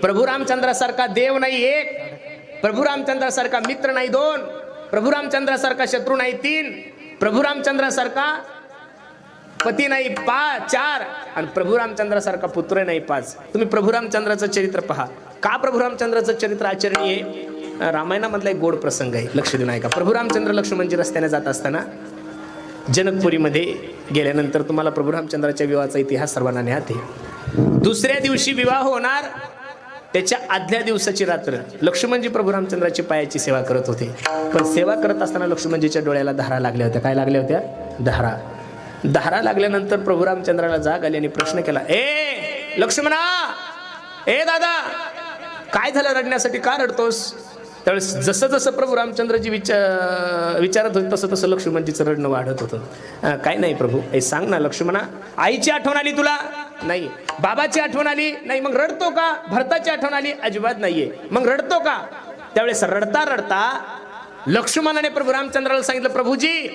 प्रभू रामचंद्रासारखा देव नाही एक, प्रभू रामचंद्रासारखा मित्र नाही दोन, प्रभू रामचंद्रासारखा शत्रू नाही तीन, प्रभू रामचंद्रासारखा पती नाही चार, आणि प्रभू रामचंद्रासारखा पुत्र नाही पाच. तुम्ही प्रभू रामचंद्राचं चरित्र पहा. का प्रभू रामचंद्राचं चरित्र आचरणीय? रामायणामधला एक गोड प्रसंग आहे, लक्ष देऊन ऐका. प्रभू रामचंद्र लक्ष्मणजी रस्त्याने जात असताना जनकपुरीमध्ये गेल्यानंतर तुम्हाला प्रभू रामचंद्राच्या विवाहाचा इतिहास सर्वांना ज्ञात आहे. दुसऱ्या दिवशी विवाह होणार, त्याच्या आदल्या दिवसाची रात्र लक्ष्मणजी प्रभू रामचंद्राची पायाची सेवा करत होते. पण सेवा करत असताना लक्ष्मणजीच्या डोळ्याला धारा लागल्या होत्या. काय लागल्या होत्या? धारा लागल्यानंतर प्रभू रामचंद्राला जाग आली आणि प्रश्न केला, ए लक्ष्मणा, ए दादा, काय झालं रडण्यासाठी, का रडतोस? त्यावेळेस जसं जसं प्रभू रामचंद्रजी विचारत होते तसं तसं लक्ष्मणजीचं रडणं वाढत होतं. काय नाही प्रभू, हे सांग ना लक्ष्मणा, आईची आठवण आली तुला? नाही. बाबाची आठवण आली? नाही. मग रडतो का? भरताची आठवण आली? अजिबात नाहीये. मग रडतो का? त्यावेळेस रडता रडता लक्ष्मणाने प्रभू रामचंद्राला सांगितलं, प्रभूजी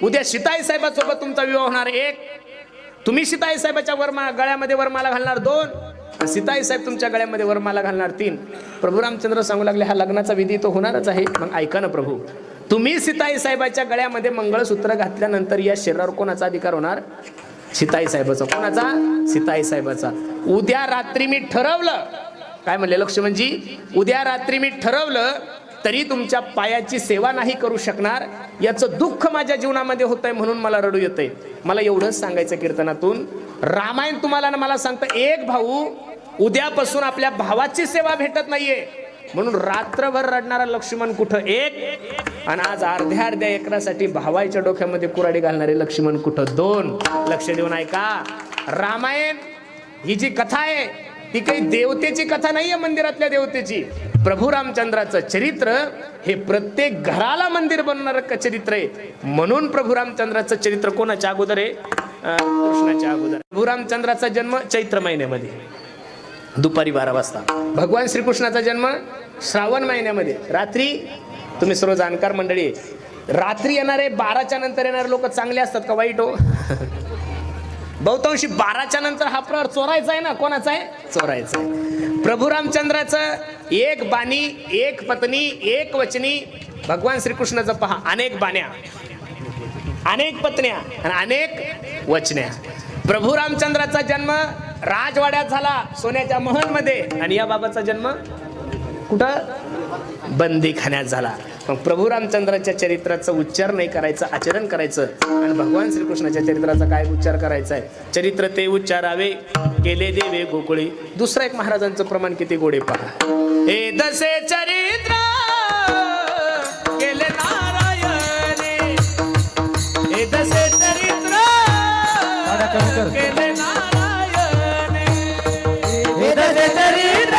उद्या सीताई साहेबासोबत तुमचा विवाह होणार. एक, तुम्ही सीताई साहेबाच्या गळ्यामध्ये वरमाला घालणार. दोन, सीताई साहेब तुमच्या गळ्यामध्ये वरमाला घालणार. तीन. प्रभू रामचंद्र सांगू लागले, हा लग्नाचा विधी तो होणारच आहे. मग ऐका ना प्रभू, तुम्ही सीताई साहेबाच्या गळ्यामध्ये मंगळसूत्र घातल्यानंतर या शरीरावर कोणाचा अधिकार होणार? सीताई साहेबाचा. कोणाचा? सीताई साहेबाचा. उद्या रात्री मी ठरवलं, काय म्हणले लक्ष्मणजी, उद्या रात्री मी ठरवलं तरी तुमच्या पायाची सेवा नाही करू शकणार. याचं दुःख माझ्या जीवनामध्ये होतंय म्हणून मला रडू येतंय. मला एवढंच सांगायचं कीर्तनातून, रामायण तुम्हाला ना मला सांगतं, एक भाऊ उद्यापासून आपल्या भावाची सेवा भेटत नाहीये म्हणून रात्रभर रडणारा लक्ष्मण कुठं? एक. आणि आज अर्ध्या अर्ध्या एकरासाठी भावाच्या डोक्यामध्ये कुऱ्हाडी घालणारे लक्ष्मण कुठं? दोन. लक्ष देऊन ऐका. रामायण ही जी कथा आहे ती काही देवतेची कथा नाहीये, मंदिरातल्या देवतेची. प्रभू रामचंद्राचं चरित्र हे प्रत्येक घराला मंदिर बनवणारं चरित्र आहे. म्हणून प्रभू रामचंद्राचं चरित्र कोणाच्या अगोदर आहे? कृष्णाच्या अगोदर. प्रभू रामचंद्राचा जन्म चैत्र महिन्यामध्ये दुपारी 12 वाजता. भगवान श्रीकृष्णाचा जन्म श्रावण महिन्यामध्ये रात्री. तुम्ही सर्व जाणकार मंडळी, रात्री येणारे 12च्या नंतर येणारे लोक चांगले असतात का वाईट हो? बहुतांशी 12च्या नंतर हा प्रहर चोरायचा आहे ना. कोणाचा आहे? चोरायचा आहे. प्रभू रामचंद्राचं एक बाणी, एक पत्नी, एक वचनी. भगवान श्रीकृष्णाचं पहा, अनेक बाण्या, अनेक पत्न्या आणि अनेक वचन्या. प्रभू रामचंद्राचा जन्म राजवाड्यात झाला, सोन्याच्या महलमध्ये. आणि या बाबाचा जन्म कुठं? बंदीखान्यात झाला. मग प्रभू रामचंद्राच्या चरित्राचा उच्चार नाही करायचं, आचरण करायचं. आणि भगवान श्रीकृष्णाच्या चरित्राचा काय उच्चार करायचा आहे? चरित्र ते उच्चारावे केले देवे गोकुळी. दुसरा एक महाराजांचं प्रमाण किती गोडे पहा. हे दसे चरित्र केले नारायणे, हे दसे चरित्र केले नारायणे, हे दसे चरित्र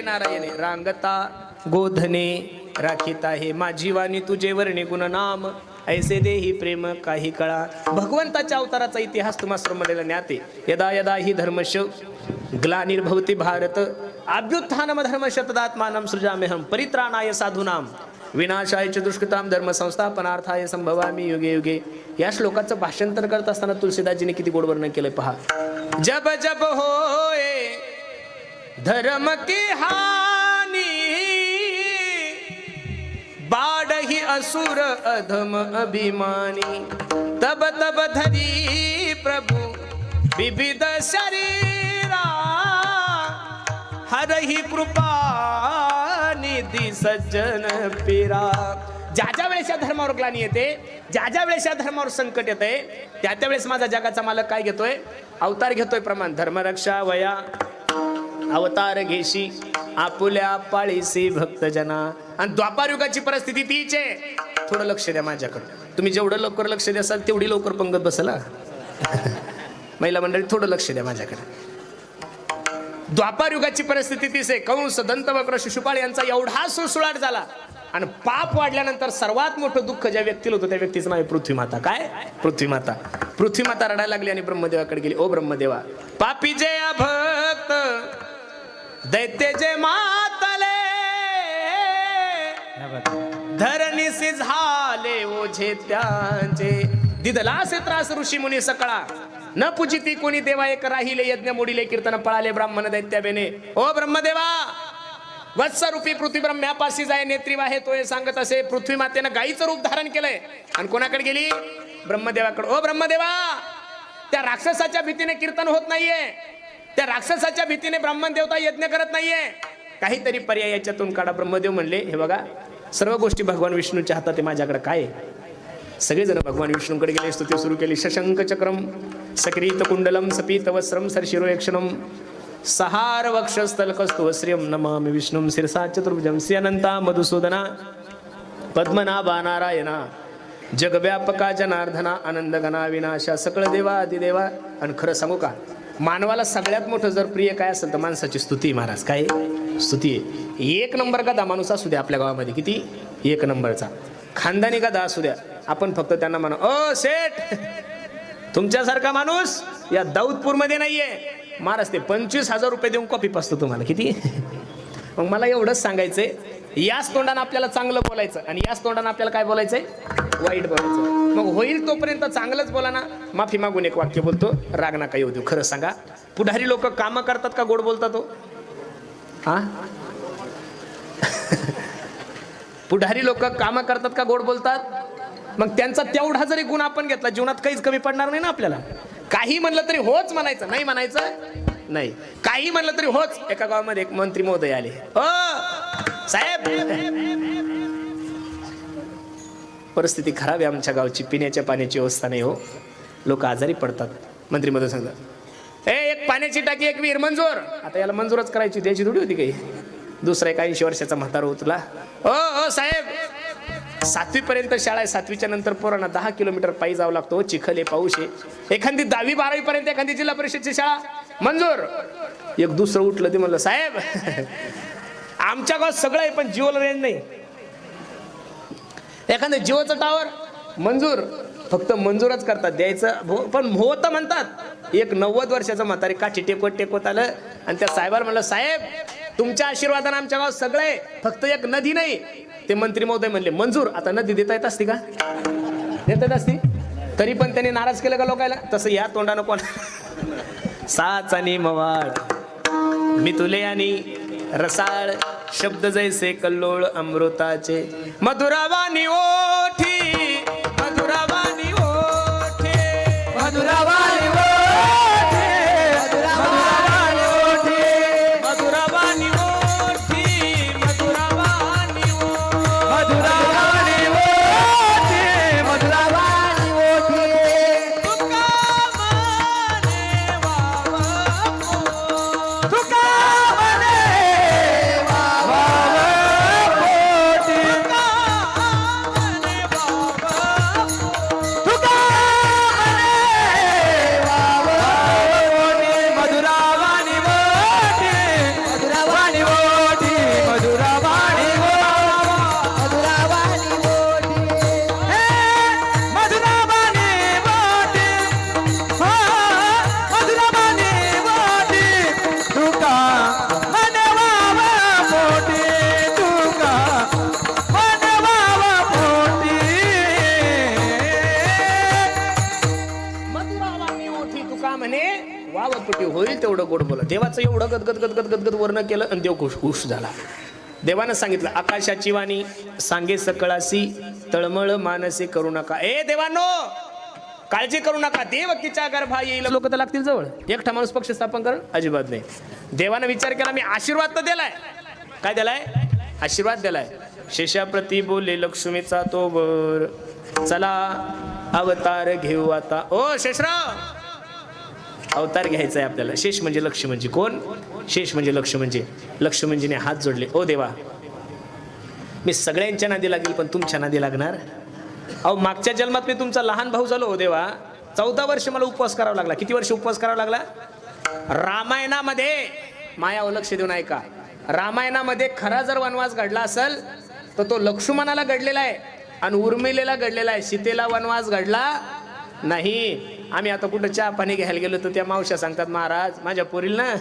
नारायणे. रांगता गोधने राखीता हे माझी वाणी तुझे वर्णे गुण नाम, ऐसे देही प्रेम काही कळा. भगवंताच्या अवताराचा इतिहास तुम्हा सर्व ज्ञात आहे. यदा यदा ही धर्मश ग्लानिर्भवति भारत अभ्युत्थानम धर्मशतदात्मानं सृजाम्यहं परित्राणाय साधूनां विनाशाय च दुष्कृतां धर्म संस्थापनार्थाय संभवामि युगे युगे. या श्लोकाचं भाषांतर करत असताना तुलसीदासजीने किती गोड वर्णन केलंय पहा. जब जब होए धर्म की हानि, बाढ़ही असुर अधम अभिमानी, तब तब धरी प्रभु विविध शरीरा हरही कृपा निधी सज्जन पीरा. ज्या ज्या वेळेस या धर्मावर ग्लानी येते, ज्या ज्या वेळेस या धर्मावर संकट येते, त्या त्या वेळेस माझा जगाचा मालक काय घेतोय? अवतार घेतोय. प्रमाण धर्मरक्षा वया अवतार घेशी आपुल्या पाळीसी भक्तजना. आणि द्वापार युगाची परिस्थिती तीच आहे. थोडं लक्ष द्या माझ्याकडे. तुम्ही जेवढं लवकर लक्ष द्याल तेवढी लवकर पंगत बसला. महिला मंडळी थोडं लक्ष द्या माझ्याकडे. द्वापार युगाची परिस्थिती तीच आहे. कंस दंतवक्र शिशुपाळ यांचा एवढा सुळसुळाट झाला आणि पाप वाढल्यानंतर सर्वात मोठं दुःख ज्या व्यक्तीला होतं त्या व्यक्तीचं नाव आहे पृथ्वीमाता. काय? पृथ्वीमाता. पृथ्वीमाता रडायला लागली आणि ब्रह्मदेवाकडे गेली. ओ ब्रह्मदेवा, पापी जे अभक्त दैत्य जे मातले धरणीसी झाले ओझे त्यांचे. दिदलासे त्रास ऋषी मुनी सकळा न पूजिती कोणी देवा एक राहिले यज्ञ मोडिले कीर्तन पळाले ब्राह्मण दैत्याबेने. ओ ब्रह्मदेवा, वत्सरूपी पृथ्वी ब्रह्म्यापाशी जाय नेत्री वाहे तो सांगत असे. पृथ्वी मातेनं गायीचं रूप धारण केलंय आणि कोणाकडे गेली? ब्रह्मदेवाकडे. ओ ब्रह्मदेवा, त्या राक्षसाच्या भीतीने कीर्तन होत नाहीये, त्या राक्षसाच्या भीतीने ब्राह्मण देवता यज्ञ करत नाहीये. काहीतरी पर्याय याच्यातून काढा. ब्रह्मदेव म्हणले, हे बघा सर्व गोष्टी भगवान विष्णूच्या हातात आहे, माझ्याकडे काय आहे? सगळेजण भगवान विष्णूकडे गेले. स्तुती सुरू केली. शशंक चक्रम सक्रीत कुंडलम सपीत वस्त्रम सरशिरो यक्षणम सहार वक्षस्थल कस्तु श्रियम नमामि विष्णुम शिरसा चतुर्भुजम श्री अनंता मधुसूदना पद्मनाभा नारायणा जगव्यापका जनार्दना आनंदगणा विनाशा सकळ देवा आदिदेवा. आणि खरं सांगू का, मानवाला सगळ्यात मोठं जर प्रिय काय असेल तर माणसाची स्तुती. महाराज काय स्तुती आहे. एक नंबर गदा माणूस असू द्या आपल्या गावामध्ये, किती एक नंबरचा खानदानी गदा असू द्या, आपण फक्त त्यांना म्हणा, ओ शेठ तुमच्यासारखा माणूस या दाऊदपूरमध्ये नाहीये. महाराज ते 25,000 रुपये देऊन कॉपी पासतो तुम्हाला. किती? मग मला एवढंच सांगायचंय, याच तोंडानं आपल्याला चांगलं बोलायचं आणि याच तोंडानं आपल्याला काय बोलायचंय? वाईट बोलायचं. मग होईल तोपर्यंत चांगलंच बोला ना. माफी मागून एक वाक्य बोलतो, राग नका येऊ देऊ. खरं सांगा, पुढारी लोक कामं करतात का गोड बोलतात? हो हा पुढारी लोक कामं करतात का गोड बोलतात? मग त्यांचा तेवढा जरी गुण आपण घेतला जीवनात काहीच कमी पडणार नाही ना आपल्याला. काही म्हणलं तरी होच म्हणायचं, नाही म्हणायचं नाही. काही म्हणलं तरी होच. एका गावामध्ये एक मंत्री महोदय आले. ओ साहेब, परिस्थिती खराब आहे आमच्या गावची, पिण्याच्या पाण्याची व्यवस्था नाही हो, लोक आजारी पडतात. मंत्री महोदय सांगतात, एक पाण्याची टाकी एक विहीर मंजूर. आता याला मंजूरच करायची, द्यायची थोडी होती काही. दुसरा एक 80 वर्षाचा म्हातारा उतला. ओ साहेब, 7वी पर्यंत शाळा आहे, 7वीच्या नंतर पोरांना 10 किलोमीटर पायी जावं लागतो. चिखल आहे, पाऊस आहे. एखादी 10वी 12वी पर्यंत एखादी जिल्हा परिषदची शाळा मंजूर. एक दुसरं उठलं ते म्हणलं, साहेब आमच्या गावात सगळं आहे पण जिओला रेंज नाही. एखादं जिओचं टावर मंजूर. फक्त मंजूरच करतात, द्यायचं पण होतं म्हणतात. एक 90 वर्षाचं म्हातारी काठी टेकवत आलं आणि त्या साहेबाला म्हणलं, साहेब तुमच्या आशीर्वादाने आमच्या गावात सगळं आहे, फक्त एक नदी नाही. ते मंत्री महोदय म्हणले, मंजूर. आता नदी देता येत असती का? देता येत असती. तरी पण त्यांनी नाराज केलं का लोकायला? तसं या तोंडानं कोण साच आणि मवाळ मितुले आणि रसाळ शब्द जैसे कल्लोळ अमृताचे मधुरावानी ओठी मधुरावानी ओठी मधुरावानी ओठी मधुरावानी ओठी मधुरावानी ओठी मधुरावानी मधुरावानी ओठी मधुरावानी ओठी तुका होईल तेवढं गोड बोला. देवाचं एवढं गदगद गदगद गदगद वर्ण केलं आणि देव खुश झाला. देवानं सांगितलं, आकाशाची वाणी सांगे सकळासी तळमळ मानसे करू नका. ए देवानो, काळजी करू नका, देवकीच्या गर्भा येईल. लोक तर लागतील जवळ. एकटा माणूस पक्ष स्थापन करण अजिबात नाही. देवानं विचार केला, मी आशीर्वाद तर दिलाय. काय दिलाय? आशीर्वाद दिलाय. शेषाप्रती बोले लक्ष्मीचा तो बर, चला अवतार घेऊ आता. ओ शेषराव, अवतार घ्यायचा आहे आपल्याला. शेष म्हणजे लक्ष्मी म्हणजे कोण? शेष म्हणजे लक्ष्मीजीने हात जोडले. ओ देवा, मी सगळ्यांच्या नादी लागेल पण तुमच्या नादी लागणार. अहो मागच्या जन्मात मी तुमचा लहान भाऊ झालो. हो देवा, 14 वर्ष मला उपवास करावा लागला. किती वर्ष उपवास करावा लागला? रामायणामध्ये माया लक्ष देऊन ऐका, रामायणामध्ये खरा जर वनवास घडला असेल तर तो लक्ष्मणाला घडलेला आहे आणि उर्मिलेला घडलेला आहे. सीतेला वनवास घडला नाही. आम्ही आता कुठं चहा पाणी घ्यायला गेलो तर त्या मावश्या सांगतात, महाराज माझ्या पोरील ना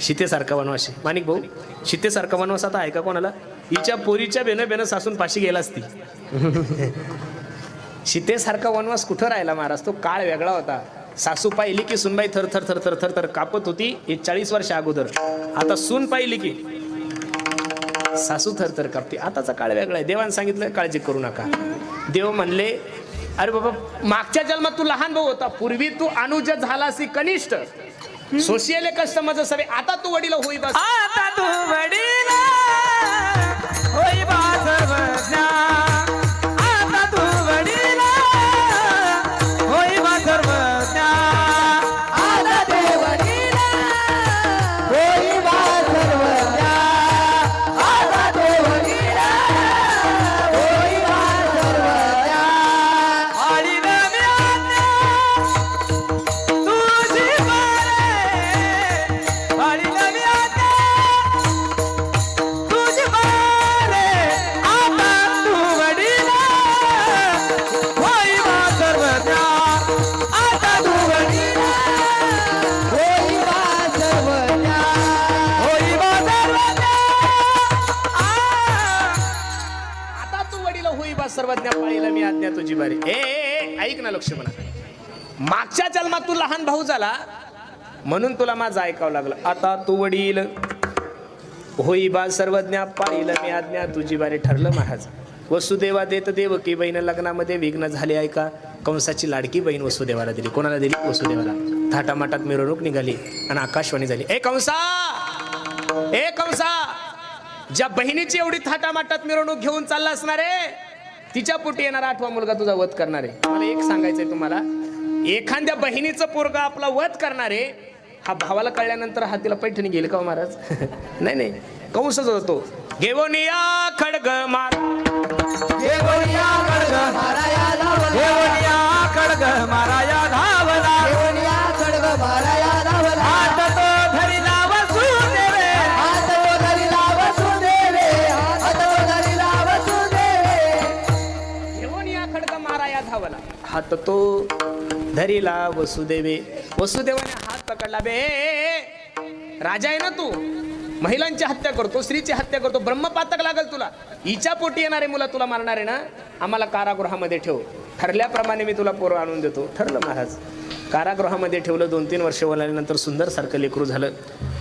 सीतेसारखा वनवास आहे. माणिक भाऊ, सीतेसारखा वनवास आता आहे का कोणाला? हिच्या पोरीच्या बेनं सासून पाशी गेला असती. सीतेसारखा वनवास कुठं राहिला महाराज? तो काळ वेगळा होता. सासू पाहिली की सुनबाई थर थर थर थर थर थर कापत होती. हे 40 वर्ष अगोदर. आता सून पाहिली की सासू थर थर कापते. आताचा काळ वेगळा आहे. देवानं सांगितलं काळजी करू नका. देव म्हणले, अरे बाबा, मागच्या जन्मात तू लहान भाऊ होता, पूर्वी तू अनुज झालासी कनिष्ठ, सोशियल कस्टमर सवे, आता तू वडील होई बस. आता तू वडील होई बा सर्वज्ञा. आता तू वडील होई बा सर्वज्ञा. आता तू वडील होई बा सर्वज्ञा. आता तू वडील होई बा सर्वज्ञा. आली नवी आज्ञा तुझी मारे, आली नवी आज्ञा तुझी मारे. आता तू वडील होई बा सर्वज्ञा. आता तू वडील होई बा सर्वज्ञा. होई बा सर्वज्ञा. आता तू वडील होई बा सर्वज्ञ, पाळीला मी आज्ञा तुझी बारी. ए ऐक ना लक्ष्मणा, मागच्या जन्मात तू लहान भाऊ झाला म्हणून तुला माझं ऐकावं लागलं. आता तू वडील होई बा सर्वज्ञ, पाळीला मी आज्ञा तुझी बारी. ठरलं महाराज. वसुदेवा देत देवकी बहीण लग्नामध्ये विघ्न झाले. ऐका, कंसाची लाडकी बहीण वसुदेवाला दिली. कोणाला दिली? वसुदेवाला. थाटामाटात मिरवणूक निघाली आणि आकाशवाणी झाली. ए कंसा, ए कंसा, ज्या बहिणीची एवढी थाटामाटात मिरवणूक घेऊन चालला असणार आहे, तिच्या पोटी येणारा 8वा मुलगा तुझा वध करणार आहे. मला एक सांगायचंय तुम्हाला, एखाद्या बहिणीचं पोरगा आपला वध करणार आहे, हा भावाला कळल्यानंतर हा तिला पैठणी गेली का महाराज? नाही नाही, कंसच होतो. घेवनिया खडग मार, देवनिया खडग माराया धावला. देवनिया खडग माराया धावला. देवनिया खडग माराया धावला. हात तो धरिला वसुदेवे. हात तो धरिला वसुदेवे. हात तो धरिला वसुदेवे. घेवनिया खडग माराया धावला. हात तो धरिला वसुदेवे. वसुदेवाने हात पकडला. बे राजा आहे ना तू, महिलांची हत्या करतो, स्त्रीची हत्या करतो, ब्रह्मपातक लागल तुला. हिच्या पोटी येणारे मुलं तुला मारणार आहे ना, आम्हाला कारागृहामध्ये ठेव. ठरल्याप्रमाणे मी तुला पोरं आणून देतो. ठरलं महाराज. कारागृहामध्ये ठेवलं. 2-3 वर्ष वळाल्यानंतर सुंदर सारखं लेकरू झालं.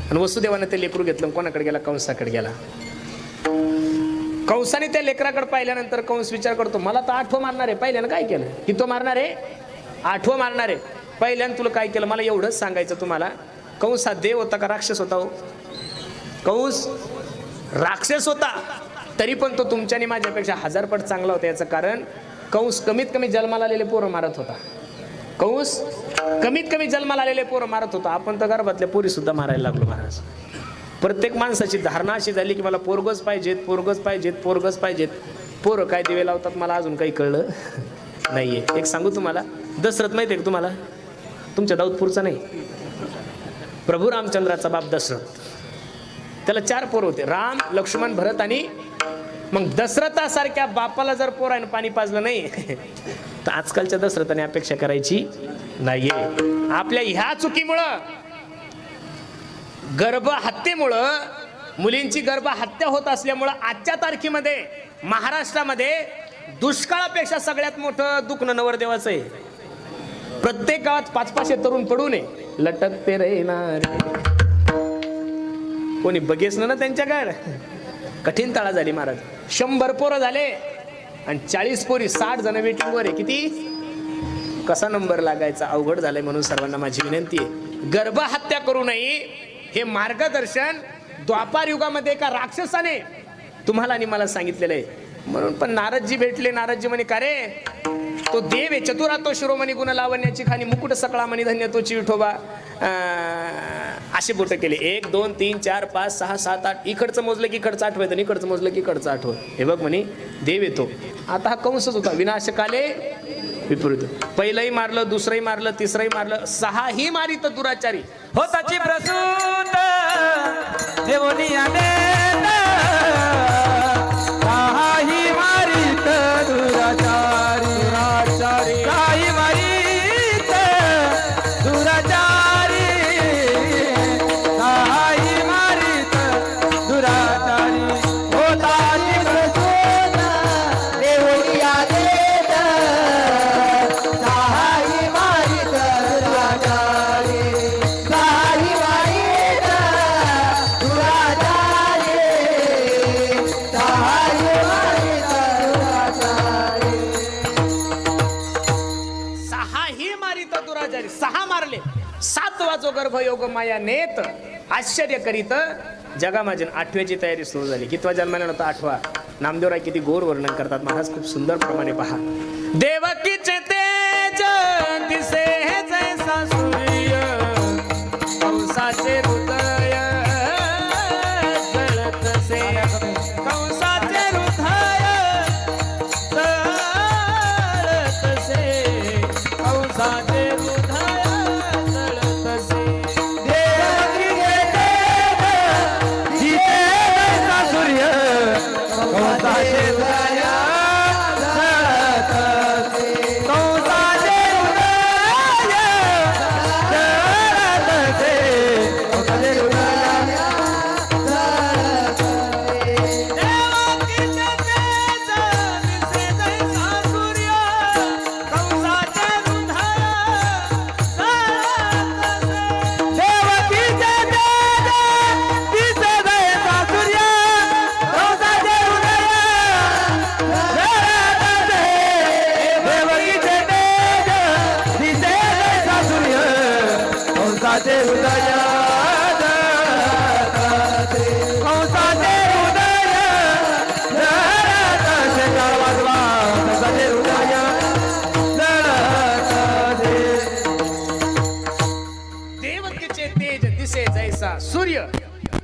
आणि वसुदेवाने ते लेकरू घेतलं. कोणाकडे गेला? कंसाकडे गेला. कंसाने त्या लेकराकडे पाहिल्यानंतर कंस विचार करतो, मला तर 8वं मारणार आहे. पहिल्यानं काय केलं? किती मारणार आहे? 8वं मारणार आहे. पहिल्यानं तुला काय केलं? मला एवढंच सांगायचं तुम्हाला. कंस हा देव होता का राक्षस होता? हो, कंस राक्षस होता, तरी पण तो तुमच्या आणि माझ्यापेक्षा 1000 पट चांगला होता. याचं कारण कंस कमीत कमी जन्माला आलेले पोरं मारत होता. कंस कमीत कमी जन्माला आलेले पोरं मारत होता. आपण तर गर्भातल्या पोरी सुद्धा मारायला लागलो महाराज. प्रत्येक माणसाची धारणा अशी झाली की मला पोरगच पाहिजेत, पोरगच पाहिजेत, पोरगच पाहिजेत. पोरं काय दिवे लावतात मला अजून काही कळलं नाहीये. एक सांगू तुम्हाला, दशरथ माहिती आहे का तुम्हाला? तुमच्या दाऊदपूरचा नाही, प्रभू रामचंद्राचा बाप दशरथ. त्याला 4 पोरं होते, राम, लक्ष्मण, भरत आणि मग दशरथासारख्या बापाला जर पोराने पाणी पाजलं नाही तर आजकालच्या दशरथाने अपेक्षा करायची नाहीये. आपल्या ह्या चुकीमुळं, गर्भ हत्येमुळं, मुलींची गर्भ हत्या होत असल्यामुळं आजच्या तारखेमध्ये महाराष्ट्रामध्ये दुष्काळापेक्षा सगळ्यात मोठं दुखणं नवरदेवाचं आहे. प्रत्येक गावात 5-5 तरुण पडू नये, लटकते राहणार. कोणी बघेच ना त्यांच्याकडे. कठीण ताळा झाली महाराज. 100 पोरं झाले आणि 40 पोरी, 60 जण वेटिंगवर आहे. किती? कसा नंबर लागायचा अवघड झालाय. म्हणून सर्वांना माझी विनंती आहे, गर्भहत्या करू नये हे मार्गदर्शन द्वापार युगामध्ये एका राक्षसाने तुम्हाला आणि मला सांगितलेलं आहे. म्हणून पण नारदजी भेटले. नारदजी म्हणे, का रे तो देव आहे चतुरा तो शिरोमणी गुण लावण्याची खाणी मुकुट सकळा मणी धन्य तोची विठोबा. असे बोट केले 1 2 3 4 5 6 7 8. इकडचं मोजलं की इकडचं आठवत आणि इकडचं मोजलं की इकडचं आठवत. हे बघ म्हणे देव येतो. आता हा कंसच होता. विनाशकाले विपरीत. पहिलंही मारलं, दुसरंही मारलं, तिसरंही मारलं, 6ही मारित दुराचारी. होताची प्रसूत देवोनिया काही मारित दुराचारी. काही मारित दुराचारी. काही मारित दुराचारी. होताची प्रसूत देवोनिया काही मारित दुराचारी. काही मारित दुराचारी. काही मारित दुराचारी. 6ही मारित दुराचारी. 6 मारले. 7वा जो गर्भयोग माया नेत आश्चर्य करीत जगामाजन. 8व्याची तयारी सुरू झाली. कितवा जन्माला नव्हता 8वा. नामदेवराय किती गोर वर्णन करतात महाराज, खूप सुंदर प्रमाणे पहा. देवकीचे तेज दिसे जैसा सूर्य कंसाचे हृदय जळतसे. कंसाचे हृदय जळतसे. कंसाचे हृदय जळतसे. देवकीचे तेज दिसे जैसा सूर्य कंसाचे हृदय जळतसे. कंसाचे हृदय जळतसे. कंसाचे हृदय देवकीचे तेज दिसे जैसा सूर्य कंसाचे हृदय जळतसे. देवकीचे तेज दिसे जैसा सूर्य कंसाचे हृदय जळतसे. देवकीचे तेज दिसे जैसा सूर्य कंसाचे हृदय जळतसे. कंसाचे हृदय जळतसे. काळ वाजवा. कंसाचे हृदय जळतसे. देवकीचे तेज दिसे जैसा सूर्य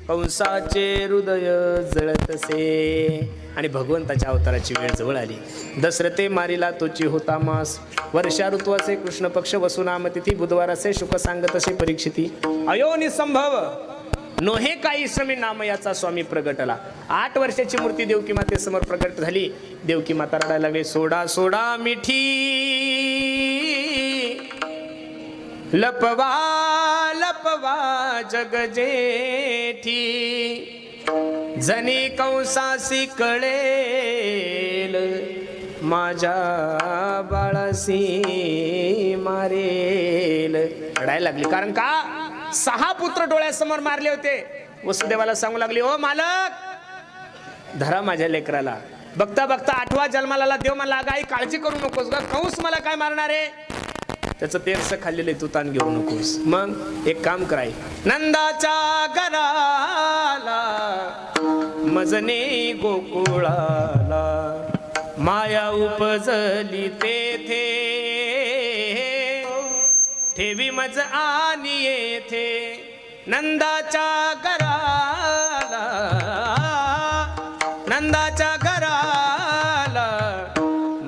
कंसाचे हृदय जळतसे. आणि भगवंताच्या अवताराची वेळ जवळ आली. दशरथे मारिला तोची होता मास. वर्षा ऋतुवाचे कृष्ण पक्ष वसुनाम तिथी बुधवाराचे शुक सांगतसे परीक्षिती. अयोनी संभव नोहे काही श्रमी नाम याचा स्वामी प्रगटला. 8 वर्षाची मूर्ती देवकी मातेसमोर प्रगट झाली. देवकी माता रडायला लागली. सोडा सोडा मिठी लपवा लपवा जग जेठी. जनी कंसासी कळेल माझ्या बाळासी मारेल. रडायला लागली. कारण का 6 पुत्र डोळ्यासमोर मारले होते. वसुदेवाला सांगू लागली, ओ मालक धरा माझ्या लेकराला. बघता बघता 8वा जन्माला आला. देव मला आई काळजी करू नकोस ग, कंस मला काय मारणार आहे. त्याचं तेरस खाल्लेलं तू ताण घेऊ नकोस. मग एक काम कराय. नंदाच्या घराला मजने गोकुळाला माया उपजली तेथे. ठेवी मज आणि येथे नंदाच्या घराला. नंदाच्या घराला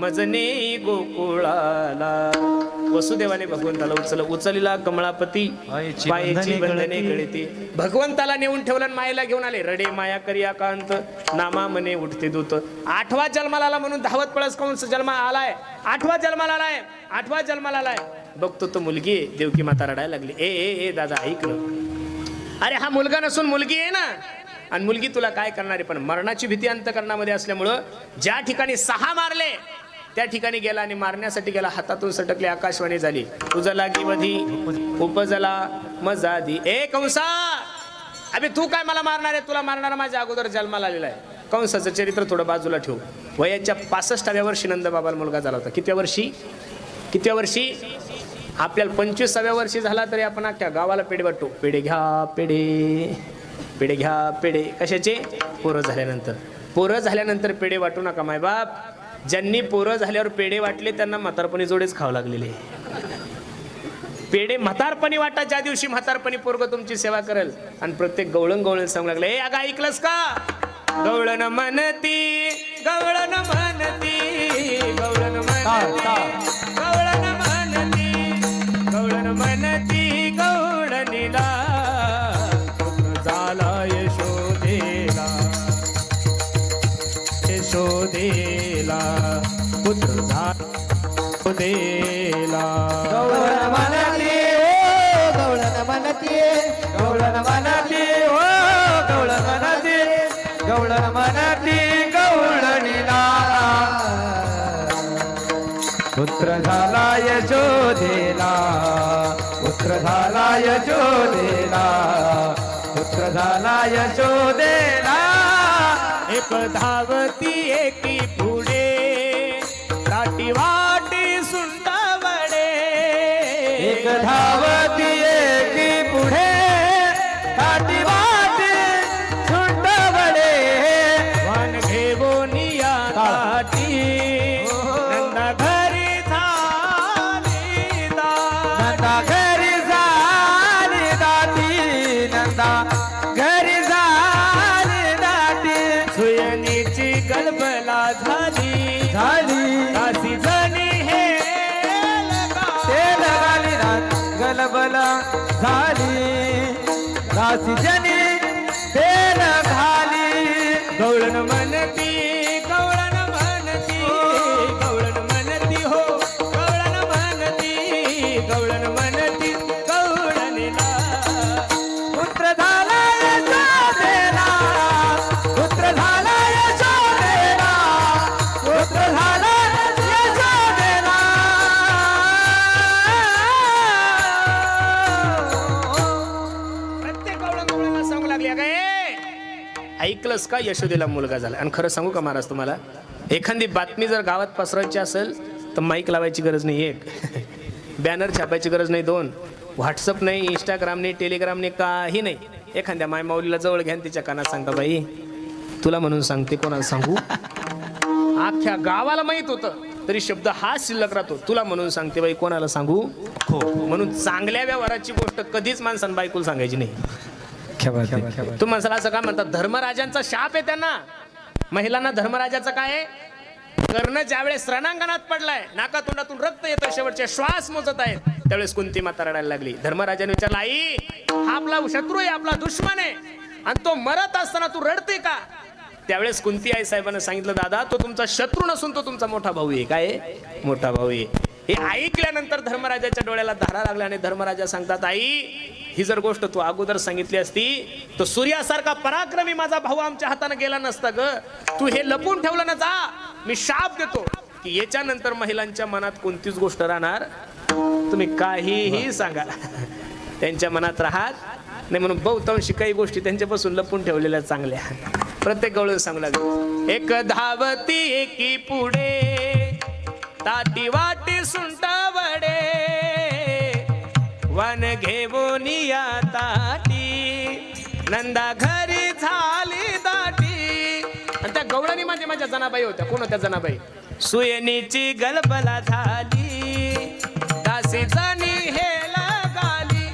मजने गोकुळाला. वसुदेवाने भगवंताला उचलला कमळापती पायाची बंधने गळती. भगवंताला नेऊन ठेवलं आणि मायेला घेऊन आले. रडे माया करिया कांत नामा मने उठते दूत. 8वा जन्माला आला म्हणून धावत पळस कंस जन्मा आलाय. 8वा जन्माला आलाय. 8वा जन्माला आलाय. बघतो तो मुलगी आहे. देवकी माता रडायला लागली. ए ए ए दादा ऐकलं. अरे हा मुलगा नसून मुलगी आहे ना. आणि मुलगी तुला काय करणार आहे. पण मरणाची भीती अंतकरणामध्ये असल्यामुळं ज्या ठिकाणी 6 मारले त्या ठिकाणी गेला आणि मारण्यासाठी गेला. हातातून सटकले. आकाशवाणी झाली. तुझा लागी वधी उपजला मजादी. ए कंसा अबे तू काय मला मारणार आहे. तुला मारणारा माझ्या अगोदर जन्माला आलेला आहे. कंसाचं चरित्र थोडं बाजूला ठेवू. वयाच्या 65व्या वर्षी नंद बाबाला मुलगा झाला होता. कितव्या वर्षी कितव्या वर्षी? आपल्याला 25व्या वर्षी झाला तरी आपण अख्ख्या गावाला पेढे वाटतो. पेढे घ्या पेढे, पेढे घ्या पेढे. कशाचे? पोरं झाल्यानंतर. पोरं झाल्यानंतर पेढे वाटू नका मायबाप. ज्यांनी पोरं झाल्यावर पेढे वाटले त्यांना म्हातारपणी जोडेच खावं लागलेले. पेढे म्हातारपणी वाटा, ज्या दिवशी म्हातारपणी पोरग तुमची सेवा करेल. आणि प्रत्येक गवळण सांगू लागले, ए अगं ऐकलंस का? गवळण म्हणती, गवळण म्हणती, गवळण म्हणती, गवळण म्हणती, गवळण म्हणती, गवळणीला पुत्र झाला यशोदेला, यशोदेला पुत्र झाला देला. गवळण म्हणती, गवळण म्हणती, गवळण म्हणती, गवळण म्हणती, गवळण म्हणती, गवळणीला पुत्र झाला यशोदेला, पुत्र झाला यशोदेला, पुत्र झाला यशोदेला. एक धावती एकी पुढे, काठी वाटी सुंटावडे. एक धावती एकी पुढे, काठी वाटी सुंटावडे. वन घेवोनिया काठी, नंदा घरी झाली दाटी. नंदा घरी झाली दाटी, नंदा घरी झाली दाटी. सुयनीची गलबला झाली, झाली दासी जणी हे तेल घाली रात गलबला झाली, दासी जनी तेल घाली. गवळण म्हणती, गवळण म्हणती, गवळण म्हणती हो, गवळण म्हणती, गवळण म्हणती, गवळणीला पुत्र झाला यशोदेला, पुत्र झाला यशोदेला, पुत्र झाला यशोदेला. प्रत्येक गवळण सांगू लागली, काय ऐकलंस का? यशोदेला मुलगा झाला. आणि खरं सांगू का महाराज तुम्हाला, एखादी बातमी जर गावात पसरवायची असेल तर माईक लावायची गरज नाही, एक बॅनर छापायची गरज नाही, 2 व्हॉट्सअप नाही, इंस्टाग्राम नाही, टेलिग्राम नाही, काही नाही. एखाद्या मायमाऊलीला जवळ घ्या, तिच्या कानात सांगता, बाई तुला म्हणून सांगते, कोणाला सांगू? अख्ख्या गावाला माहित होतं तरी शब्द हा शिल्लक राहतो, तुला म्हणून सांगते बाई, कोणाला सांगू? म्हणून चांगल्या व्यवहाराची गोष्ट कधीच माणसानं बायकोला सांगायची नाही. तू माणसाला असं का म्हणतात? धर्मराजांचा शाप आहे त्यांना. महिलांना धर्मराजाचं काय आहे? कर्ण ज्यावेळेस रणांगणात पडलाय, नाका तोंडातून रक्त येतं, शेवटचे श्वास मोजत आहेत, त्यावेळेस कुंती माता रडायला लागली. धर्मराजाने विचारलं, आई हा आपला शत्रू आहे, आपला दुश्मन आहे, आणि तो मरत असताना तू रडते का? त्यावेळेस कुंती आई साहेबांना सांगितलं, दादा तो तुमचा शत्रू नसून तो तुमचा मोठा भाऊ आहे. काय? मोठा भाऊ आहे. हे ऐकल्यानंतर धर्मराजाच्या डोळ्याला धारा लागल्या आणि धर्मराजा सांगतात, आई ही जर गोष्ट तू अगोदर सांगितली असती तर सूर्यासारखा पराक्रमी माझा भाऊ आमच्या हाताने गेला नसता ग. तू हे लपून ठेवलं ना, जा मी शाप देतो की याच्यानंतर महिलांच्या मनात कोणतीच गोष्ट राहणार, तुम्ही काहीही सांगा त्यांच्या मनात राहत नाही. म्हणून बहुतांशी काही गोष्टी त्यांच्यापासून लपून ठेवलेल्या चांगल्या. प्रत्येक गवळण सांगू लागले, एक धावती एकी पुढे, ताटी वाटी सुंटावडे. वन घेवोनिया ताटी, नंदा घरी झाली दाटी. आणि त्या गवळणी माझ्या जनाबाई होत्या. कोण होत्या जनाबाई? सुयनीची गलबला झाली, दासी जणी हेल गाली.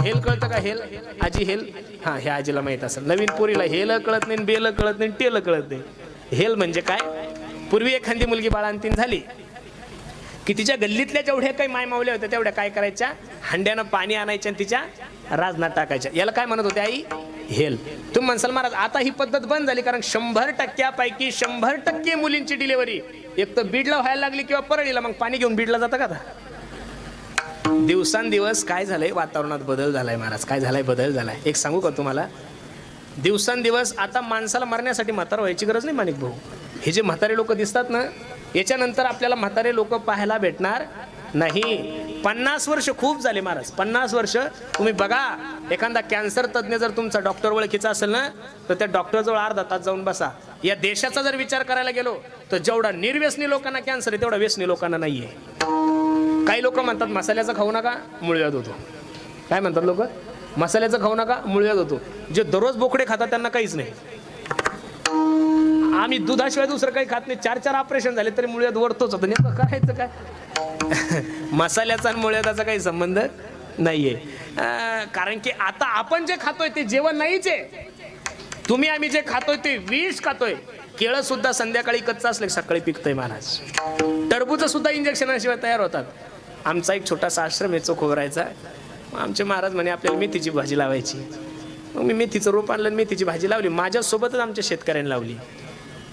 हेल कळतं का? हेल आजी हेल, हा हे आजीला माहित असेल. नवीन पोरीला हेल कळत नाही, बेल कळत नाही, टेल कळत नाही. हेल म्हणजे काय? पूर्वी एखादी मुलगी बाळांतीन झाली की तिच्या गल्लीतल्या जेवढ्या काही मायमावल्या होत्या तेवढ्या काय करायच्या, हंड्यानं पाणी आणायच्या आणि तिच्या राजनात टाकायच्या. याला काय म्हणत होते आई? हेल. तुम्ही म्हणसाल महाराज आता ही पद्धत बंद झाली, कारण 100% 100% मुलींची डिलिव्हरी एक तर बीडला व्हायला लागली किंवा परळीला. मग पाणी घेऊन बीडला जातं का? आता दिवसांदिवस काय झालंय, वातावरणात बदल झालाय महाराज. काय झालाय? बदल झालाय. एक सांगू का तुम्हाला, दिवसांदिवस आता माणसाला मरण्यासाठी म्हातारा व्हायची गरज नाही माणिक भाऊ. हे जे म्हातारे लोक दिसतात ना, याच्यानंतर आपल्याला म्हातारे लोक पाहायला भेटणार नाही. 50 वर्ष खूप झाले महाराज. 50 वर्ष तुम्ही बघा, एखादा कॅन्सर तज्ञ जर तुमचा डॉक्टर ओळखीचा असेल ना, तर त्या डॉक्टर जवळ अर्धा तास जाऊन बसा. या देशाचा जर विचार करायला गेलो तर जेवढा निर्व्यसनी लोकांना कॅन्सर आहे तेवढा व्यसनी लोकांना नाहीये. काही लोक म्हणतात मसाल्याचं खाऊ नका मूळव्याध होतो. काय म्हणतात लोक? मसाल्याचं खाऊ नका मूळव्याध होतो. जे दररोज बोकडे खातात त्यांना काहीच नाही. आम्ही दुधाशिवाय दुसरं काही खात नाही. 4 ऑपरेशन झाले तरी मूळव्याध वरतोच होतं. नेमकं करायचं काय? मसाल्याचा आणि मूळव्याधाचा काही संबंध नाहीये. कारण की आता आपण जे खातोय ते जेवण नाहीच आहे. तुम्ही आम्ही जे खातोय ते विष खातोय. केळं सुद्धा संध्याकाळी कच्चा असलं सकाळी पिकतंय महाराज. टरबूज सुद्धा इंजेक्शनाशिवाय तयार होतात. आमचा एक छोटासा आश्रम आहे चोखोबरायचा. आमचे महाराज म्हणे आपल्याला मेथीची भाजी लावायची. मग मी मेथीचं रोप आणलं, मेथीची भाजी लावली. माझ्यासोबतच आमच्या शेतकऱ्यांनी लावली.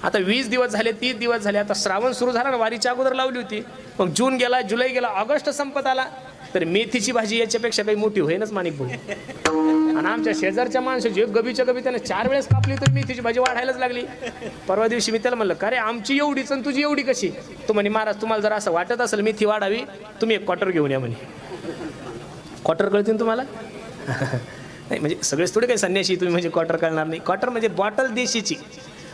आता 20 दिवस झाले, 30 दिवस झाले. आता श्रावण सुरू झाला ना, वारीच्या अगोदर लावली होती. मग जून गेला, जुलै गेला, ऑगस्ट संपत आला. तर मेथीची भाजी याच्यापेक्षा काही मोठी होईनच माणिक भाऊ. आणि आमच्या शेजारच्या माणसाची एक गबीच्या गबी त्याने 4 वेळेस कापली तर मेथीची भाजी वाढायलाच लागली. परवा दिवशी मी त्याला म्हणलं, का रे आमची एवढीच आणि तुझी एवढी कशी? तो म्हणे महाराज तुम्हाला जर असं वाटत असेल मेथी वाढावी तुम्ही एक क्वार्टर घेऊन या म्हणे. क्वार्टर कळतील तुम्हाला? नाही म्हणजे सगळेच थोडे काही संन्याशी तुम्ही म्हणजे क्वार्टर कळणार नाही. क्वार्टर म्हणजे बॉटल देशीची,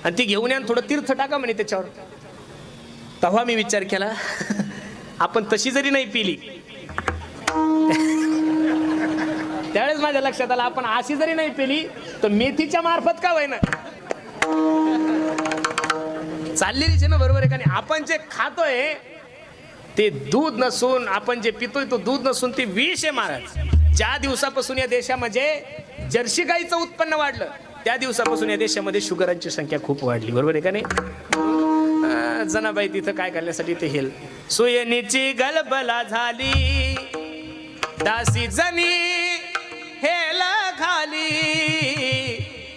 आणि ती घेऊन या थोडं तीर्थ टाका म्हणे त्याच्यावर. तेव्हा मी विचार केला आपण तशी जरी नाही पिली त्यावेळेस माझ्या लक्षात आलं आपण अशी जरी नाही पिली तर मेथीच्या मार्फत का होईना चाललेलीच आहे ना, बरोबर आहे का नाही? आपण जे खातोय ते दूध नसून, आपण जे पितोय तो दूध नसून ते विष आहे महाराज. ज्या दिवसापासून या देशामध्ये जर्सी गाईचं उत्पन्न वाढलं त्या दिवसापासून या देशामध्ये शुगरांची संख्या खूप वाढली. बरोबर आहे का नाही? जनाबाई तिथं काय करण्यासाठी ते हेल सुयनीची गलबला झाली दासी जनी हेल खाली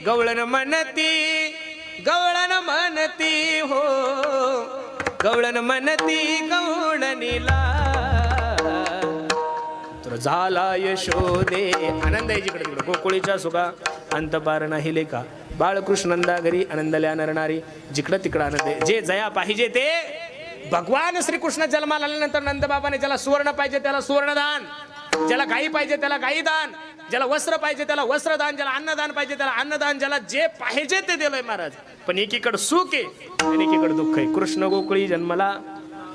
गवळण म्हणती हो गवळण म्हणती गवळणीला तर झाला यशोदे आनंद आहे जिकडे तिकडे गोकुळीच्या सुखा अंत पार नाही लेखा बाळकृष्णंदा घरी आनंदल्या नरणारी जिकडं तिकडं आनंद आहे. जे जया पाहिजे ते भगवान श्रीकृष्ण जन्माला आल्यानंतर नंदबाबाने ज्याला सुवर्ण पाहिजे त्याला सुवर्णदान, ज्याला गाई पाहिजे त्याला गाई दान, ज्याला वस्त्र पाहिजे त्याला वस्त्रदान, ज्याला अन्नदान पाहिजे त्याला अन्नदान, ज्याला जे पाहिजे ते दिलंय महाराज. पण एकीकडे सुख आहे आणि एकीकडे दुःख आहे. कृष्ण गोकुळी जन्मला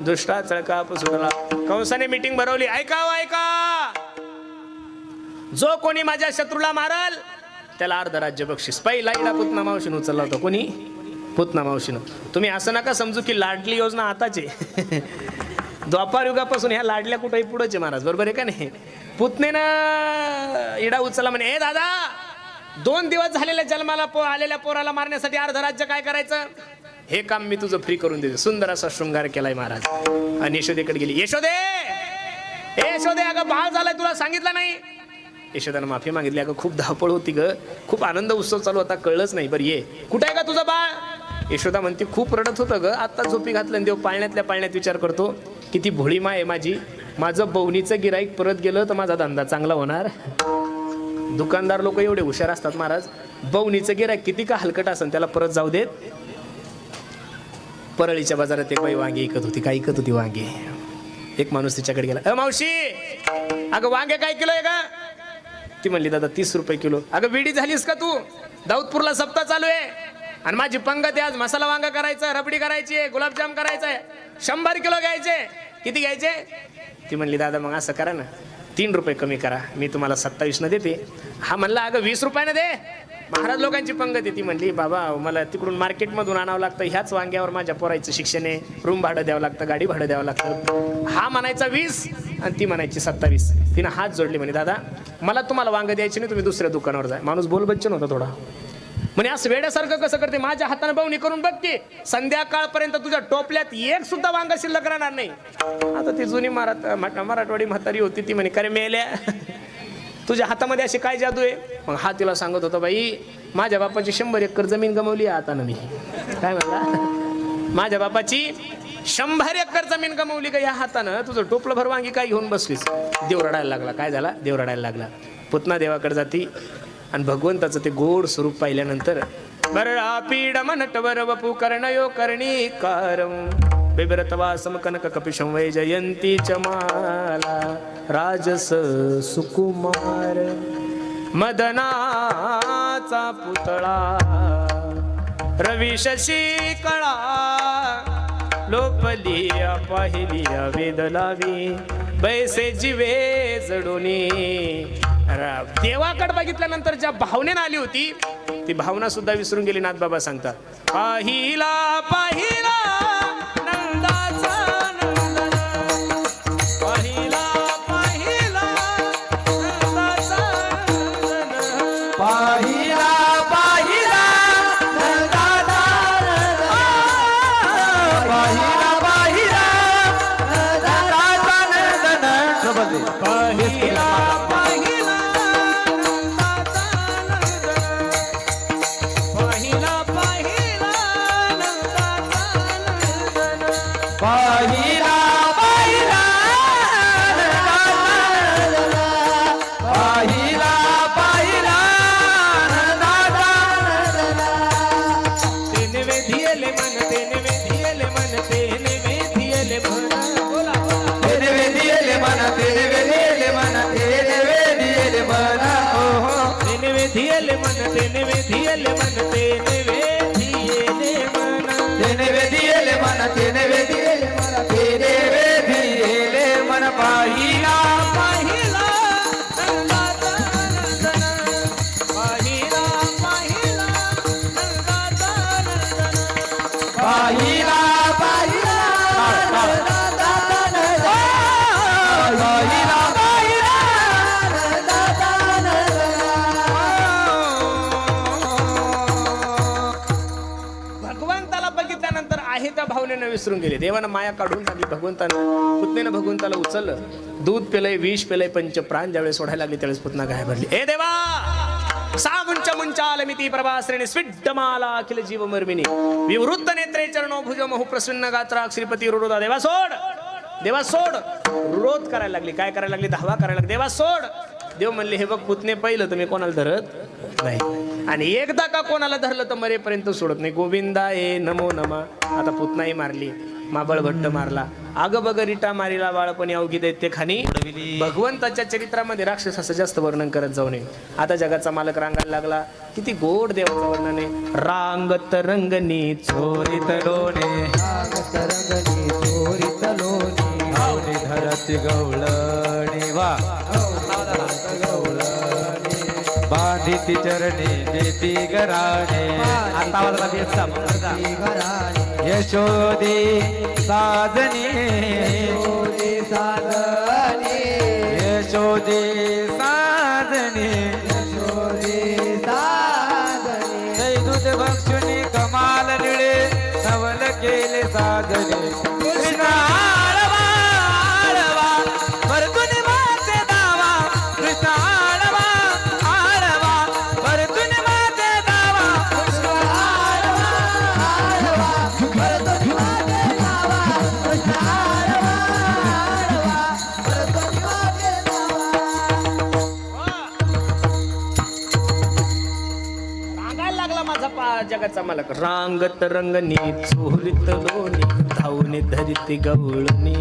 दुष्टा चळका पसुरला. कंसाने मीटिंग भरवली. ऐका जो कोणी माझ्या शत्रूला मारल त्याला अर्ध राज्य बक्षीस. पहिला इडा पुतना मावशीनं उचलला होता. कोणी? पुतना मावशीनं. तुम्ही असं नका समजू की लाडली योजना आताच आहे. द्वापार युगापासून ह्या लाडल्या कुठेही पुढेच आहे महाराज. बरोबर आहे का नाही? पुतनेनं इडा उचलला म्हणे ए दादा 2 दिवस झालेल्या जन्माला आलेल्या पोराला मारण्यासाठी अर्ध राज्य काय करायचं? हे काम मी तुझं फ्री करून देतो. सुंदर असा शृंगार केलाय महाराज. आणि यशोदेकडे गेली. यशोदे अगं बाळ झालाय तुला सांगितलं नाही? यशोदानं माफी मागितली. अगं खूप धावपळ होती ग, खूप आनंद उत्सव चालू होता, कळलंच नाही. बरं ये कुठे आहे का तुझं बाळ? यशोदा म्हणते खूप रडत होतं ग, आत्ता झोपी घातलं. देव पाळण्यातल्या पाळण्यात विचार करतो किती भोळी माय आहे माझी. माझं बवणीचं गिराईक परत गेलं तर माझा धंदा चांगला होणार. दुकानदार लोक एवढे हुशार असतात महाराज. बवणीचं गिराईक किती का हलकट असन त्याला परत जाऊ देत. परळीच्या बाजारात एक बाई वांगे विकत होती. काय विकत होती? वांगे. एक माणूस तिच्याकडे गेला. मावशी अगं वांगे काय किलो आहे का? ती म्हणली दादा 30 रुपये किलो. अगं वेडी झालीस का तू? दाऊदपूरला सप्ताह चालू आहे आणि माझी पंगत आज मसाला वांगा करायचा, रबडी करायची आहे, गुलाबजाम करायचा आहे. 100 किलो घ्यायचे. किती घ्यायचे? ती म्हणली दादा मग असं करा ना 3 रुपये कमी करा, मी तुम्हाला 27 देते. हा म्हणला अगं 20 रुपयानं दे. महाराज लोकांची पंगत आहे. ती म्हणली बाबा मला तिकडून मार्केटमधून आणावं लागतं, ह्याच वांग्यावर माझ्या पोरायचं शिक्षण आहे, रूम भाडं द्यावं लागतं, गाडी भाडं द्यावं लागतं. हा म्हणायचा 20 आणि ती म्हणायची 27. तिनं हात जोडले म्हणे दादा मला तुम्हाला वांग द्यायचे नाही, तुम्ही दुसऱ्या दुकानावर जा. माणूस बोलबच्चन होता थोडा. म्हणे असं वेड्यासारखं कसं करते? माझ्या हाताने बवणी करून बघ की संध्याकाळपर्यंत तुझ्या टोपल्यात एक सुद्धा वांग शिल्लक राहणार नाही. आता ती जुनी मराठवाडी म्हातारी होती. ती म्हणे करे मेल्या तुझ्या हातामध्ये अशी काय जादू आहे? मग हा तिला सांगत होता बाई माझ्या बापाची 100 एकर जमीन गमावली आहे हातानं मी. काय म्हणला? माझ्या बापाची 100 एकर जमीन गमावली का या हातानं? तुझं टोपलं भर वांगी काय घेऊन बसलीस? देव रडायला लागला. काय झाला? देव रडायला लागला. पुतना देवाकडे जाती आणि भगवंताचं ते गोड स्वरूप पाहिल्यानंतर बरळा पीड मनटवर वपू कर्णयो कर्णी कारम बेबरतवासम कनक कपिशं वै जयंती चमाला राजस सुकुमार मदनाचा पुतळा रवी शशी कळा लोपली पाहिली वेद लावी बैसे जीवे जडोनी. देवाकडे बघितल्यानंतर ज्या भावनेनं आली होती ती भावना सुद्धा विसरून गेली. नाथबाबा सांगतात पाहिला पाहिला नंदाचा नंदन, पाहिला पाहिला नंदाचा नंदन, पाहिला पाहिला नंदाचा नंदन, पाहिला पाहिला नंदाचा नंदन. पाहिला पाहिला नंदाचा नंदन, पाहिला पाहिला नंदाचा नंदन, पाहिला पाहिला नंदाचा नंदन, पाहिला पाहिला नंदाचा नंदन. तेने वेधियले मन, तेने वेधियले मन, तेने वेधियले मन. बोला बोला. तेने वेदियेले मन, तेने वेदियेले मन, तेने वेदियेले मन, हो हो. तेने वेधियले मन, तेने वेधियले मन, तेने वेधियले मन. तेने वेदियेले मन, तेने वेदियेले मन, तेने वेदियेले मन. पाहिला पाहिला नंदाचा नंदन, पाहिला पाहिला नंदाचा नंदन, पाहिला पाहिला नंदाचा नंदन, पाहिला पाहिला नंदाचा नंदन. भगवंताला बघितल्यानंतर आहे त्या भावनेनं विसरून गेले. देवानं माया काढून टाकली भगवंतानं. पुतनेनं भगवंताला उचललं, दूध पेलय विष पेलय पंच प्राण ज्यावेळेस सोडायला लागली त्यावेळेस पुतना काय भरली. ए देवा सामुंच मुंचालमिती प्रभाश्रेणी स्विड्डमाला अखिल जीव मर्मिनी विवृत्त नेत्रे चरणो भुज महु प्रसन्न गात्रा श्रीपती रुरोदा. देवा सोड, देवा सोड. रोध करायला लागली. काय करायला लागली? धावा करायला लागली. देवा सोड. देव म्हणले हे बघ पुतणे पहिलं तर मी कोणाला धरत नाही, आणि एकदा का कोणाला धरलं तर मरेपर्यंत सोडत नाही. गोविंदा ए नमो नमा. आता पुतनाही मारली, माबळ भट्ट मारला, आग बग रिटा मारिला बाळपणी अवघी दैत्य खानी. भगवंताच्या चरित्रामध्ये राक्षसाचं जास्त वर्णन करत जाऊ नये. आता जगाचा मालक रांगायला लागला. किती गोड देवाचं वर्णन आहे. रांगत रंगनी चोरीत लोणे, तरंगणी चोरीत लोणे, आवडी धरती गवळणी वा गवळणी, बांधिती चरणी देती घराणे. आता वाजला बेसचा घराणे. यशोदे साधने, यशोदे साधने, यशोदे साधने, यशोदे साधने. जय दूध भक्षुनी कमाल निळे, नवल केले साधने. कृष्ण आळवा आळवा परतुनी माते दावा, कृष्ण आळवा आळवा परतुनी माते दावा, कृष्ण आळवा आळवा परतुनी माते दावा, कृष्ण आळवा आळवा परतुनी माते दावा. रांगायला लागला माझा जगाचा मालक. रांगत रंगनी चोरीत लोणी, धावणे धरिती गवळणी,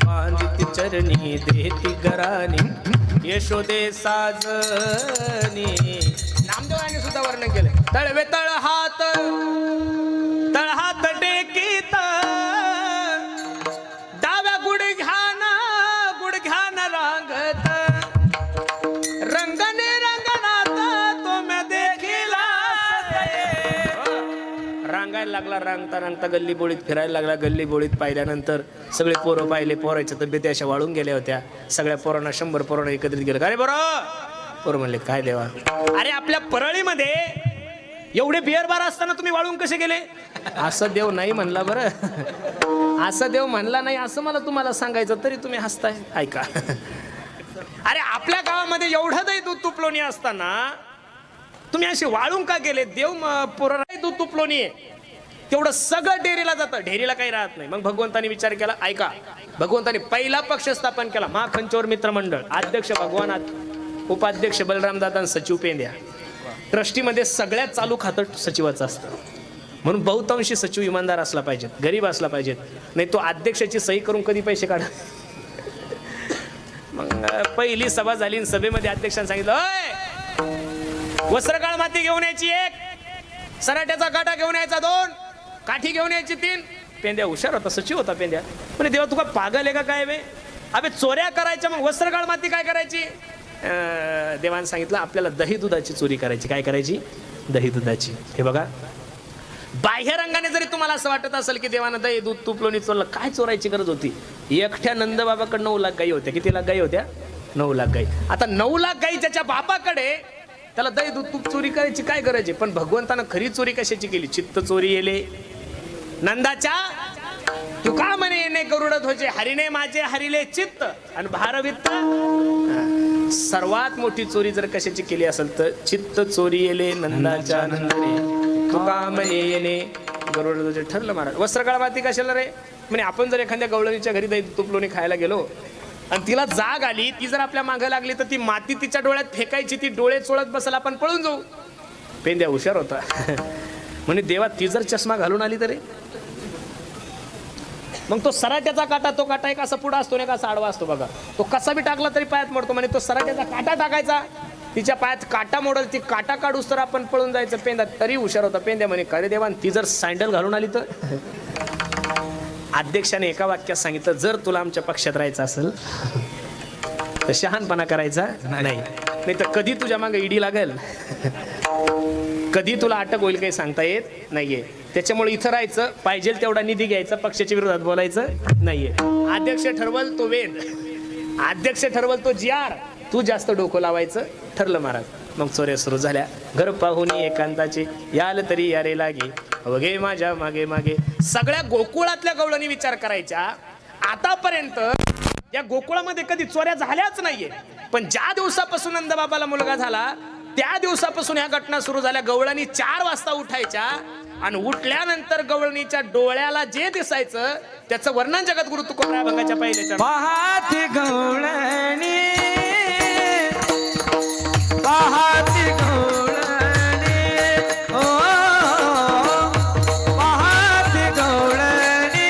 बांधिती चरणी देती घराणी, यशोदे साजनी. नामदेवाने सुद्धा वर्णन केलं. तळवे तळ हात टेकीत, डाव्या गुडघ्यान रांगत, रंगने रंगनात तो मैं देखिला. रांगायला लागला. रांगता रांगता गल्ली बोळीत फिरायला लागला. गल्ली बोळीत पाहिल्यानंतर सगळे पोरं पाहिले. पोराच्या तब्येती अशा वाळून गेल्या होत्या. सगळ्या पोरांना 100 पोरांना एकत्रित गेलं. अरे बरं पोरं म्हणले काय देवा, अरे आपल्या परळीमध्ये एवढे बिअर बार असताना तुम्ही वाळून कसे गेले? असं देव नाही म्हणला. बरं असं देव म्हणला नाही असं मला तुम्हाला सांगायचं, तरी तुम्ही हसताय. ऐका, अरे आपल्या गावामध्ये एवढं दही दूध तुपलोणी असताना तुम्ही असे वाळून का गेले? देव पोरं दूध तुपलोणी आहे तेवढं सगळं डेअरीला जातं, डेअरीला काही राहत नाही. मग भगवंतानी विचार केला. ऐका, भगवंतानी पहिला पक्ष स्थापन केला. महाखंचोर मित्र मंडळ. अध्यक्ष भगवानाथ, उपाध्यक्ष बलरामदादा, सचिव पेंद्या. ट्रस्टीमध्ये सगळ्यात चालू खातं सचिवाचं असतं. म्हणून बहुतांशी सचिव इमानदार असला पाहिजेत, गरीब असला पाहिजेत, नाही तो अध्यक्षाची सही करून कधी पैसे काढा. मग पहिली सभा झाली. सभेमध्ये अध्यक्षांनी सांगितलं, वस्त्रकाळ माती घेऊन यायची 1, सराट्याचा काटा घेऊन यायचा 2, काठी घेऊन यायची 3, पेंद्या हुशार होता, सचिव होता पेंद्या. म्हणे देवा तुका पागल आहे का काय बे, अबे चोऱ्या करायच्या मग वस्त्रगाळ माती काय करायची. देवाने सांगितलं आपल्याला दही दुधाची चोरी करायची. काय करायची, दही दुधाची. हे बघा, बाह्य रंगाने जरी तुम्हाला असं वाटत असेल की देवानं दही दूध तूप लोणी चोरलं, काय चोरायची गरज होती. एकट्या नंदबाबाकडे 9 लाख गाई होत्या. किती लाख गाई होत्या, 9 लाख गाई. आता 9 लाख गाई ज्याच्या बापाकडे, त्याला दही दूध तूप चोरी करायची काय गरज आहे. पण भगवंतानं खरी चोरी कशाची केली, चित्त चोरी येले नंदाच्या. तू का म्हणे येणे गरुडत होचे, हरिणे माझे हरिले चित्त आणि भारवित्त. सर्वात मोठी चोरी जर कशाची केली असेल तर चित्त चोरी येले नंदाच्या नंदने. तुका म्हणे येणे गरुडत होचे. ठरलं महाराज. वस्त्रकाळ माती कशाला रे, म्हणे आपण जर एखाद्या गवळणीच्या घरी दही तूप लोणी खायला गेलो आणि तिला जाग आली, ती जर आपल्या मागं लागली तर ती माती तिच्या डोळ्यात फेकायची, ती डोळे चोळत बसल, आपण पळून जाऊ. पेंद्या हुशार होता. म्हणे देवा ती जर चष्मा घालून आली तरी. मग तो सराट्याचा काटा, तो काटा एक असा पुढा असतो नाही का, असा आडवा असतो बघा, तो कसा बी टाकला तरी पायात मोडतो. म्हणे तो सराट्याचा काटा टाकायचा, तिच्या पायात काटा मोडल, ती काटा काढूस तर आपण पळून जायचं. पेंद्या तरी हुशार होता. पेंद्या म्हणे खरे देवान ती जर सँडल घालून आली तर. अध्यक्षाने एका वाक्यात सांगितलं, जर तुला आमच्या पक्षात राहायचं असेल तर शहाणपणा करायचा नाही तर कधी तुझ्या मागे ईडी लागेल, कधी तुला अटक होईल काही सांगता येत नाहीये. त्याच्यामुळे इथं राहायचं, पाहिजे तेवढा निधी घ्यायचा, पक्षाच्या विरोधात बोलायचं नाहीये. अध्यक्ष ठरवल तो वेद, अध्यक्ष ठरवल तो GR, तू जास्त डोकं लावायचं. ठरलं महाराज. मग चोऱ्या सुरू झाल्या. घर पाहुणी एकांताची याल तरी यारे लागे, अवघे माझ्या मागे मागे. सगळ्या गोकुळातल्या गवळणी विचार करायच्या, आतापर्यंत या गोकुळामध्ये कधी चोऱ्या झाल्याच नाहीये. पण ज्या दिवसापासून नंदबाबाला मुलगा झाला त्या दिवसापासून ह्या घटना सुरू झाल्या. गवळणी 4 वाजता उठायच्या आणि उठल्यानंतर गवळणीच्या डोळ्याला जे दिसायचं त्याचं वर्णन जगत गुरु तुकोबराय भंगाच्या पहिल्याच्या. पाहाती गवळणी, पाहाती गवळणी, ओ पाहाती गवळणी,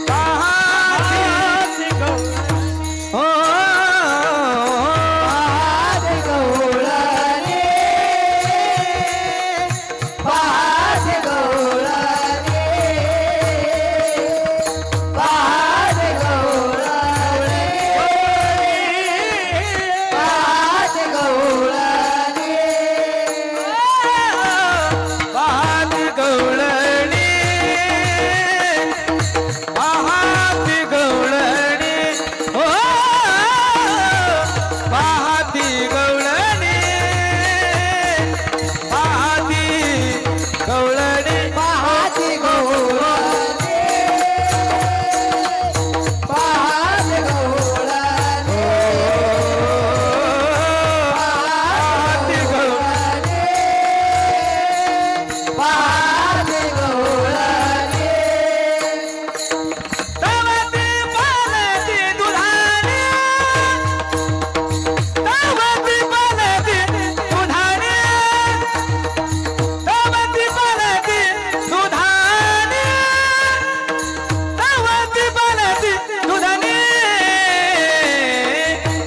पाहाती गवळणी, ओ पाहाती गवळणी, पाहाती गवळणी, पाहाती गवळणी, पाहाती गवळणी, पाहाती गवळणी, पाहाती गवळणी, ओ पाहाती गवळणी, पाहाती गवळणी, पाहाती गवळणी, पाहाती गवळणी, पाहाती गवळणी, पाहाती गवळणी. तवती पालती दुधाणी, तवती पालती दुधाणी, तवती पालती दुधाणी, तवती पालती दुधाणी.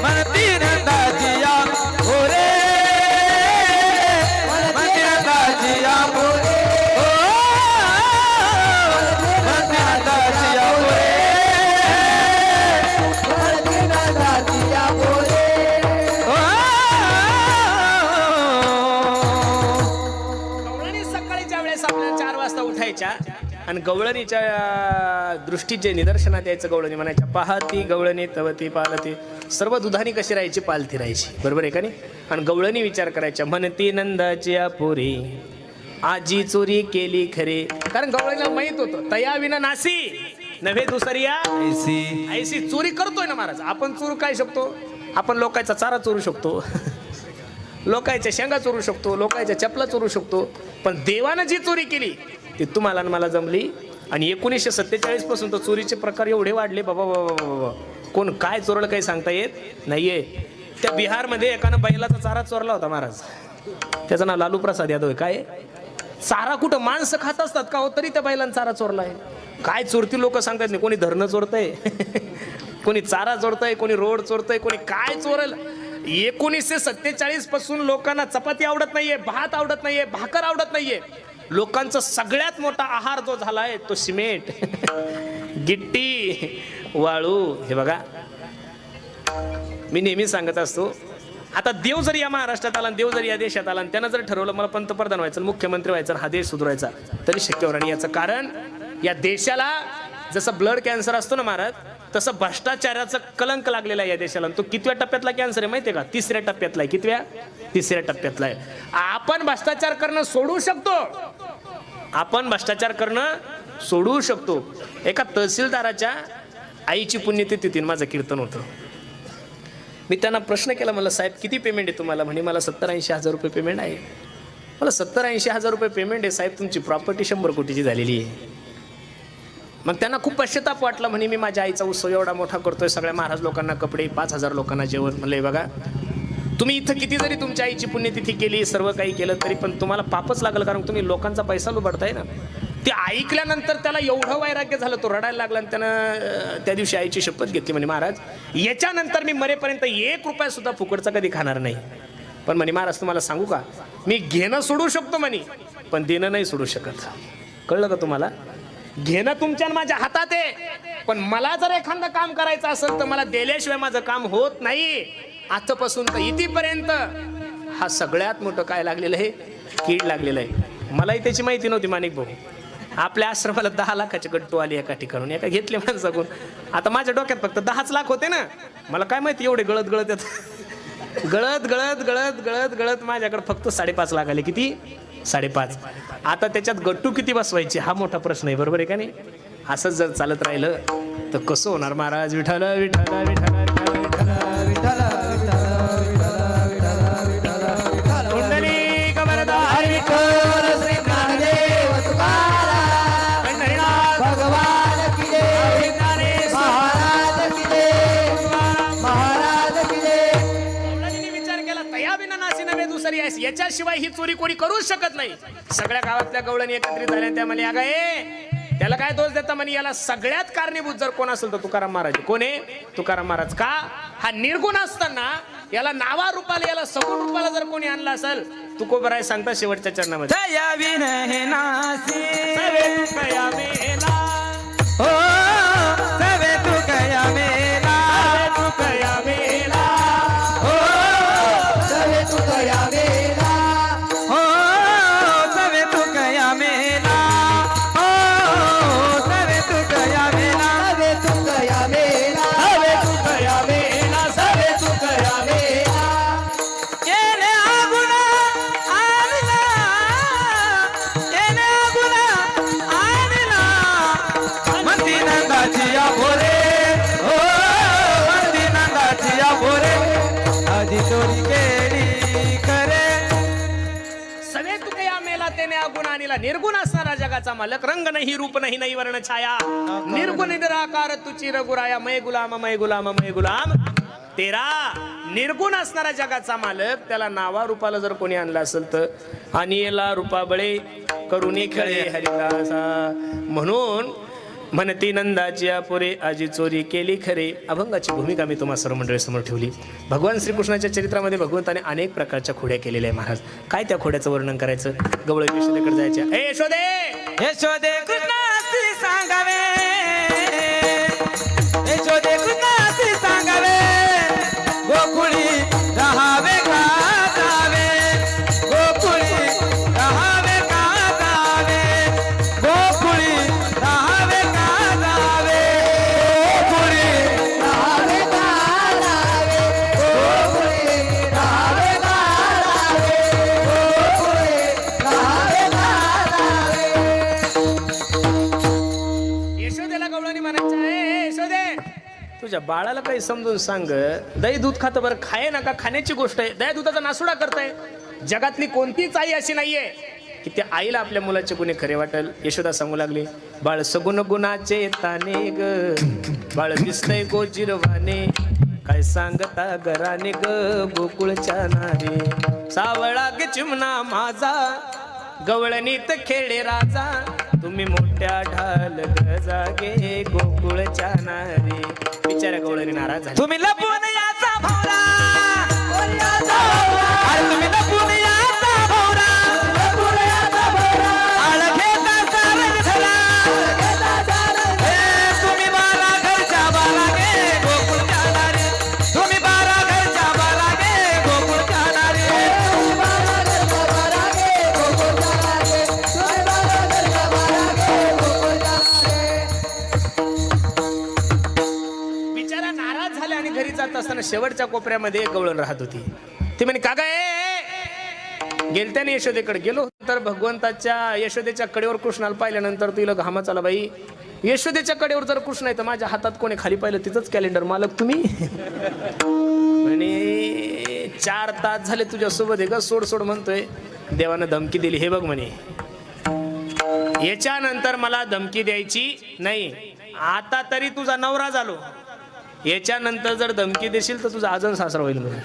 म्हणती नंदाजिया मोरे, म्हणती नंदाजिया मोरे, ओ म्हणती नंदाजिया मोरे, म्हणती नंदाजिया मोरे, ओ गवळणी सकाळीच्या वेळेस आपल्याला 4 वाजता उठायच्या आणि गवळणीच्या दृष्टीत जे निदर्शनात यायचं गवळणी म्हणायच्या, पाहती गवळणी तवती पालती. सर्व दुधानी कशी राहायची, पालती राहायची, बरोबर आहे का नाही. आणि गवळणी विचार करायच्या, म्हणती नंदाची पोरी आजी चोरी केली खरे. कारण गवळणीला माहित होतं तया विना नासी नव्हे दुसरिया ऐसी. चोरी करतोय ना महाराज आपण. चोरू काय शकतो आपण, लोकांचा चारा चोरू शकतो, लोकांच्या शेंगा चोरू शकतो, लोकांच्या चपला चोरू शकतो. पण देवानं जी चोरी केली ती तुम्हाला आणि मला जमली. आणि 1947 पासून तर चोरीचे प्रकार एवढे वाढले बाबा बाबा बाबा, कोण काय चोरलं काही सांगता येत नाहीये. त्या बिहारमध्ये एकानं बैलाचा चारा चोरला होता महाराज, त्याचं नाव लालू प्रसाद यादव आहे. काय चारा कुठं माणसं खात असतात का हो, तरी त्या बैलांना चारा चोरला आहे. काय चोरती लोक सांगतात नाही, कोणी धरणं चोरतंय, कोणी चारा चोरतंय, कोणी रोड चोरतंय, कोणी काय चोरल. 1947 पासून लोकांना चपाती आवडत नाहीये, भात आवडत नाहीये, भाकर आवडत नाहीये. लोकांचा सगळ्यात मोठा आहार जो झालाय तो सिमेंट, गिट्टी, वाळू. हे बघा, मी नेहमी सांगत असतो, आता देव जर या महाराष्ट्रात आला, देव जर या देशात आला, त्यानं जर ठरवलं मला पंतप्रधान व्हायचं, मुख्यमंत्री व्हायचं, हा देश सुधारायचा, तरी शक्य होणार नाही. याचं कारण या देशाला जसं ब्लड कॅन्सर असतो ना महाराज, तसं भ्रष्टाचाराचं कलंक लागलेला आहे या देशाला. तो कितव्या टप्प्यातला कॅन्सर आहे माहितीये का? 3ऱ्या टप्प्यातला आहे. कितव्या? 3ऱ्या टप्प्यातला आहे. आपण भ्रष्टाचार करणं सोडू शकतो. आपण भ्रष्टाचार करणं सोडू शकतो. एका तहसीलदाराच्या आईची पुण्यतिथी माझं कीर्तन होतं. मी त्यांना प्रश्न केला, मला साहेब किती पेमेंट आहे तुम्हाला? म्हणे मला 70-80 हजार रुपये पेमेंट आहे. मला 70-80 हजार रुपये पेमेंट आहे साहेब, तुमची प्रॉपर्टी 100 कोटीची झालेली आहे. मग त्यांना खूप पश्चाताप वाटला. म्हणे मी माझ्या आईचा उत्सव एवढा मोठा करतोय, सगळ्या महाराज लोकांना कपडे, 5000 लोकांना जेवण. म्हणले बघा, तुम्ही इथं किती जरी तुमच्या आईची पुण्यतिथी केली, सर्व काही केलं, तरी पण तुम्हाला पापच लागलं, कारण तुम्ही लोकांचा पैसा लुबाडताय ना. ते ऐकल्यानंतर त्याला एवढं वैराग्य झालं, तो रडायला लागला आणि त्यानं त्या दिवशी आईची शपथ घेतली. म्हणे महाराज, याच्यानंतर मी मरेपर्यंत 1 रुपया सुद्धा फुकटचा कधी खाणार नाही. पण म्हणे महाराज तुम्हाला सांगू का, मी घेणं सोडू शकतो म्हणे, पण देणं नाही सोडू शकत. कळलं का तुम्हाला? घेणं तुमच्या माझ्या हातात आहे, पण मला जर एखादं काम करायचं असेल तर मला दिल्याशिवाय माझं काम होत नाही. आजपासून तर इथेपर्यंत हा सगळ्यात मोठं काय लागलेलं आहे, कीड लागलेलं आहे. मलाही त्याची माहिती नव्हती. माणिक भाऊ, आपल्या आश्रमाला 10 लाखाचे गट्टू आले एका ठिकाणून, एका घेतले माणसाकडून. आता माझ्या डोक्यात फक्त 10च लाख होते ना, मला काय माहिती एवढे गळत गळत येत, गळत गळत गळत गळत गळत माझ्याकडे फक्त 5.5 लाख आले. किती? 5.5. आता त्याच्यात गट्टू किती बसवायचे हा मोठा प्रश्न आहे. बरोबर आहे का नाही? असंच जर चालत राहिलं तर कसं होणार महाराज? विठ्ठल विठ्ठल विठ्ठल विठ्ठल विठ्ठल कुंडली कमरधारी विठ्ठल श्री ज्ञानदेव तुकाराम पंढरीनाथ भगवान की जय, महाराज की जय, महाराज की जय. विचार केला, तया बिना नासी नव्हे दुसरी आहे, याच्याशिवाय ही चोरी कोणी करूच शकत नाही. सगळ्या गावातल्या गवळणी एकत्रित झाल्या. त्या म्हणे अगं ए, त्याला काय दोष देता म्हणे, याला सगळ्यात कारणीभूत जर कोण असेल तर तुकाराम महाराज. कोण आहे? तुकाराम महाराज. का? हा निर्गुण असताना याला नावा रूपाला, याला सगुण रूपाला जर कोणी आणला असेल, तुकोबराय सांगता शेवटच्या चरणामध्ये, तया विन हे नासी सवे तू कया मेला, हो सवे तू कया मेला, सवे तू कया मेला, हो सवे तू कया मेला, हो सवे तू कया मेला, हो सवे तू कया मेला, सवे तू कया मेला, सवे तू कया मेला, सवे तू कया मेला. येणे आगुना आणला, येणे आगुना आणला, मंदी नंदाची या भोरे, हो मंदी नंदाची या भोरे, आधी चोरी केली खरे. सवे तू कया मेला त्याने अगुण आणला. निर्गुण असणारा जगाचा मालक, रंग नाही, रूप नाही, नाही वर्ण छाया, निर्गुण निराकार तुची रघुराया, मय गुलाम मय गुलाम मय गुलाम तेरा. निर्गुण असणारा जगाचा मालक, त्याला नावा रूपाला जर कोणी आणला असेल तर अनिला रूपा बळे करुणी खेळे हरिदासा. म्हणून म्हणती नंदाची अपुरे, आजी चोरी केली खरे. अभंगाची भूमिका मी तुम्हा सर्व मंडळी समोर ठेवली. भगवान श्रीकृष्णाच्या चरित्रामध्ये भगवंताने अनेक प्रकारच्या खोड्या केलेल्या आहे महाराज. काय त्या खोड्याचं वर्णन करायचं? गवळ यशोदेकडे जायच्या. ए यशोदे, यशोदे कृष्णासी सांगावे, यशोदे कृष्णासी सांगावे, गोकुळी राहावे का जावे, गोकुळी राहावे का जावे, गोकुळी राहावे का जावे, गोकुळी राहावे का राहावे, गोकुळे राहावे का राहावे, गोकुळे राहावे का राहावे. यशोदेला गवळणी म्हणायच्या, ए यशोदे, तुझ्या बाळाला काही समजून सांग. दही दूध खातं बरं, खाये नका, खाण्याची गोष्ट आहे. दही दुधाचा नासुडा करताय. जगातली कोणतीच आई अशी नाहीये की त्या आईला आपल्या मुलाचे गुन्हे खरे वाटेल. यशोदा सांगू लागली, बाळ सगुण गुणाचे ताने ग, बाळ दिसतय गोजिरवाने, काय सांगता घराने ग गोकुळच्या नारे. सावळा ग चिमणा माझा, गवळणीत खेळे राजा, तुम्ही मोठ्या ढाल ग जागे गोकुळच्या नारे. बिचाऱ्या गवळणी नाराज झाली. तुम्ही लपून याचा भवरा, अरे तुम्ही लपून याचा भवरा, शेवटच्या कोपऱ्यामध्ये एक गवळण राहत होती. ती म्हणे काका गेलत्याने यशोदेकडे गेलो तर भगवंताच्या यशोदेच्या कडेवर कृष्णाला पाहिल्यानंतर तुला घामाच आला बाई. यशोदेच्या कडेवर जर कृष्ण आहे तर माझ्या हातात कोणी खाली पाहिलं तिथंच कॅलेंडर मालक तुम्ही. म्हणे 4 तास झाले तुझ्यासोबत आहे का सोड सोड म्हणतोय. देवानं धमकी दिली हे बघ म्हणे याच्यानंतर मला धमकी द्यायची नाही. आता तरी तुझा नवरा झालो याच्यानंतर जर धमकी देशील तर तुझा आजन सासरा होईल म्हणून.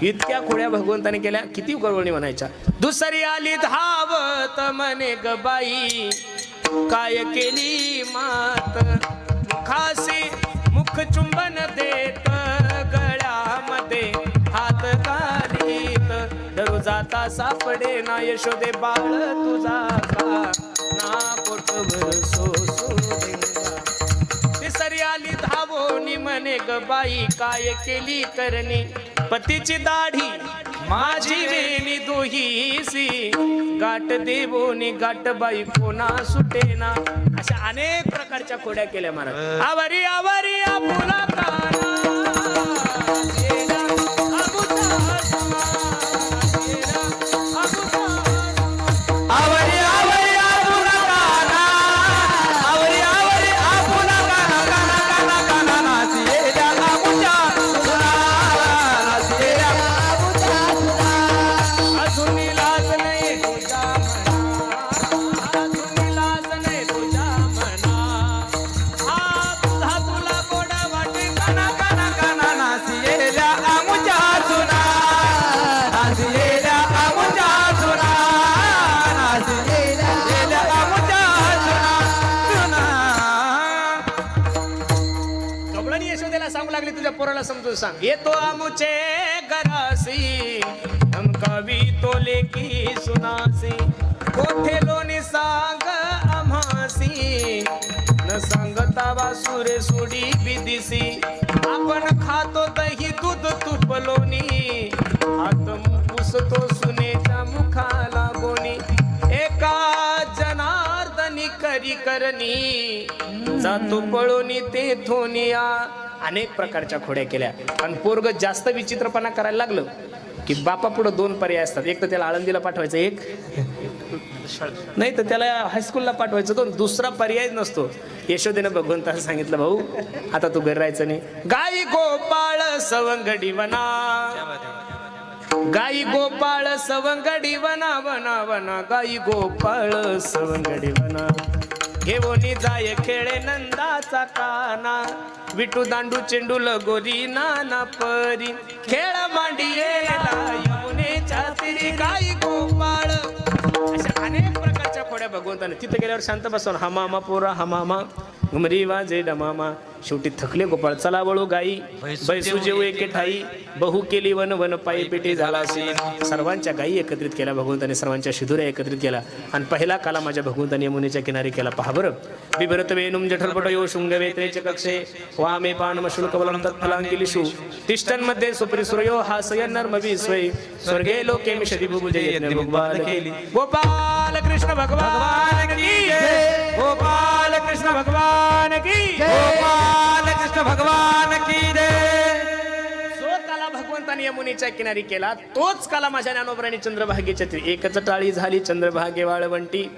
इतक्या खोड्या भगवंताने केल्या. किती गरवणी म्हणायच्या. दुसरी आली धावत म्हणे ग बाई काय केली मात मुखाशी मुख चुंबन देत गळ्यामध्ये हात घालीत दरु जाता सापडे ना यशोदे बाळ तुझा का ना पोटभर सोसू देगा. तिसरी आली धावोनी म्हणे ग बाई काय केली करणी पतीची दाढी माझी वेणी दोहीसी गाठ देवोनी गाठ बाई कोणा सुटेना. अशा अनेक प्रकारच्या खोड्या केल्या महाराज. आवरी आवरी आपुला काना आवरी आवरी आपुला काना आवरी आवरी आपुला काना काना काना काना नासिया आपुच्या सुना नासिया अजून लाज नाही तुझ्या मना अजून लाज नाही तुझ्या मना हा तुझा तुला गोड वाटे काना काना काना नासिया आमुच्या सुना नासिया आमुच्या सुना नासिया आमुच्या सुना. कबळणी यशोदेला सांगू लागली तुझ्या पोराला समजून सांग. येतो आमुचे घरासी हम कवी तोले की सुनासी कोठे लोणी सांग आम्हासी न सांगता वासुरे सोडी बिदिसी आपण खातो दही दूध तूप लोणी हात पुसतो सुनेच्या मुखाला गोणी एका जनार्दनी करी करणी जातो पळोनी ते थोनिया. अनेक प्रकारच्या खोड्या केल्या. आणि पोरग जास्त विचित्रपणा करायला लागलं की बापा पुढे 2 पर्याय असतात. एक तर त्याला आळंदीला पाठवायचं एक नाही तर त्याला हायस्कूलला पाठवायचं तो दुसरा पर्याय नसतो. यशोदेनं भगवंताला सांगितलं भाऊ आता तू घरी राहायचं नाही. गाई गोपाळ सवंगडी वना गाई गोपाळ सवंगडी वना वना वना गाई गोपाळ सवंगडी वना घेवोनी जाय खेळे नंदाचा काना विटू दांडू चेंडू लगोरी नाना परी खेळ मांडियेला यमुनेच्या तीरी गाई गोपाळ. अशा अनेक प्रकारच्या खोड्या भगवंताने. तिथे गेल्यावर शांत बसवून हा मामा पोरा हा मामा घुमरी वाजे डमामा. शेवटी थकले गोपाळ चला वळू गाई बैसू जेऊ एके ठाई बहु केली वन वन पायी पेटी झाला असे. सर्वांच्या गायी एकत्रित केल्या भगवंताने सर्वांच्या शिदुऱ्या एकत्रित केला आणि पहिला काला माझ्या भगवंताने यमुनेच्या किनारी केला. पहा बरं बिभरत वेणुम जठरपट यो शृंग वेत्रेच कक्षे वामे पानम शुल्क बलम तत्फलांगिलिषु तिष्ठन्मध्ये सुपरि सूर्यो हासयन् नर्मवि स्वै स्वर्गे लोके मिषति बुभुजे भगवान केली. गोपाल कृष्ण भगवान की जय. गोपाल कृष्ण भगवान की जय. गोपाल कृष्ण भगवान की जय. जो काला भगवंताने यमुनेच्या किनारी केला तोच काला माझ्या ज्ञानोबराने चंद्रभागेच्या एकच टाळी झाली चंद्रभागे वाळवंटी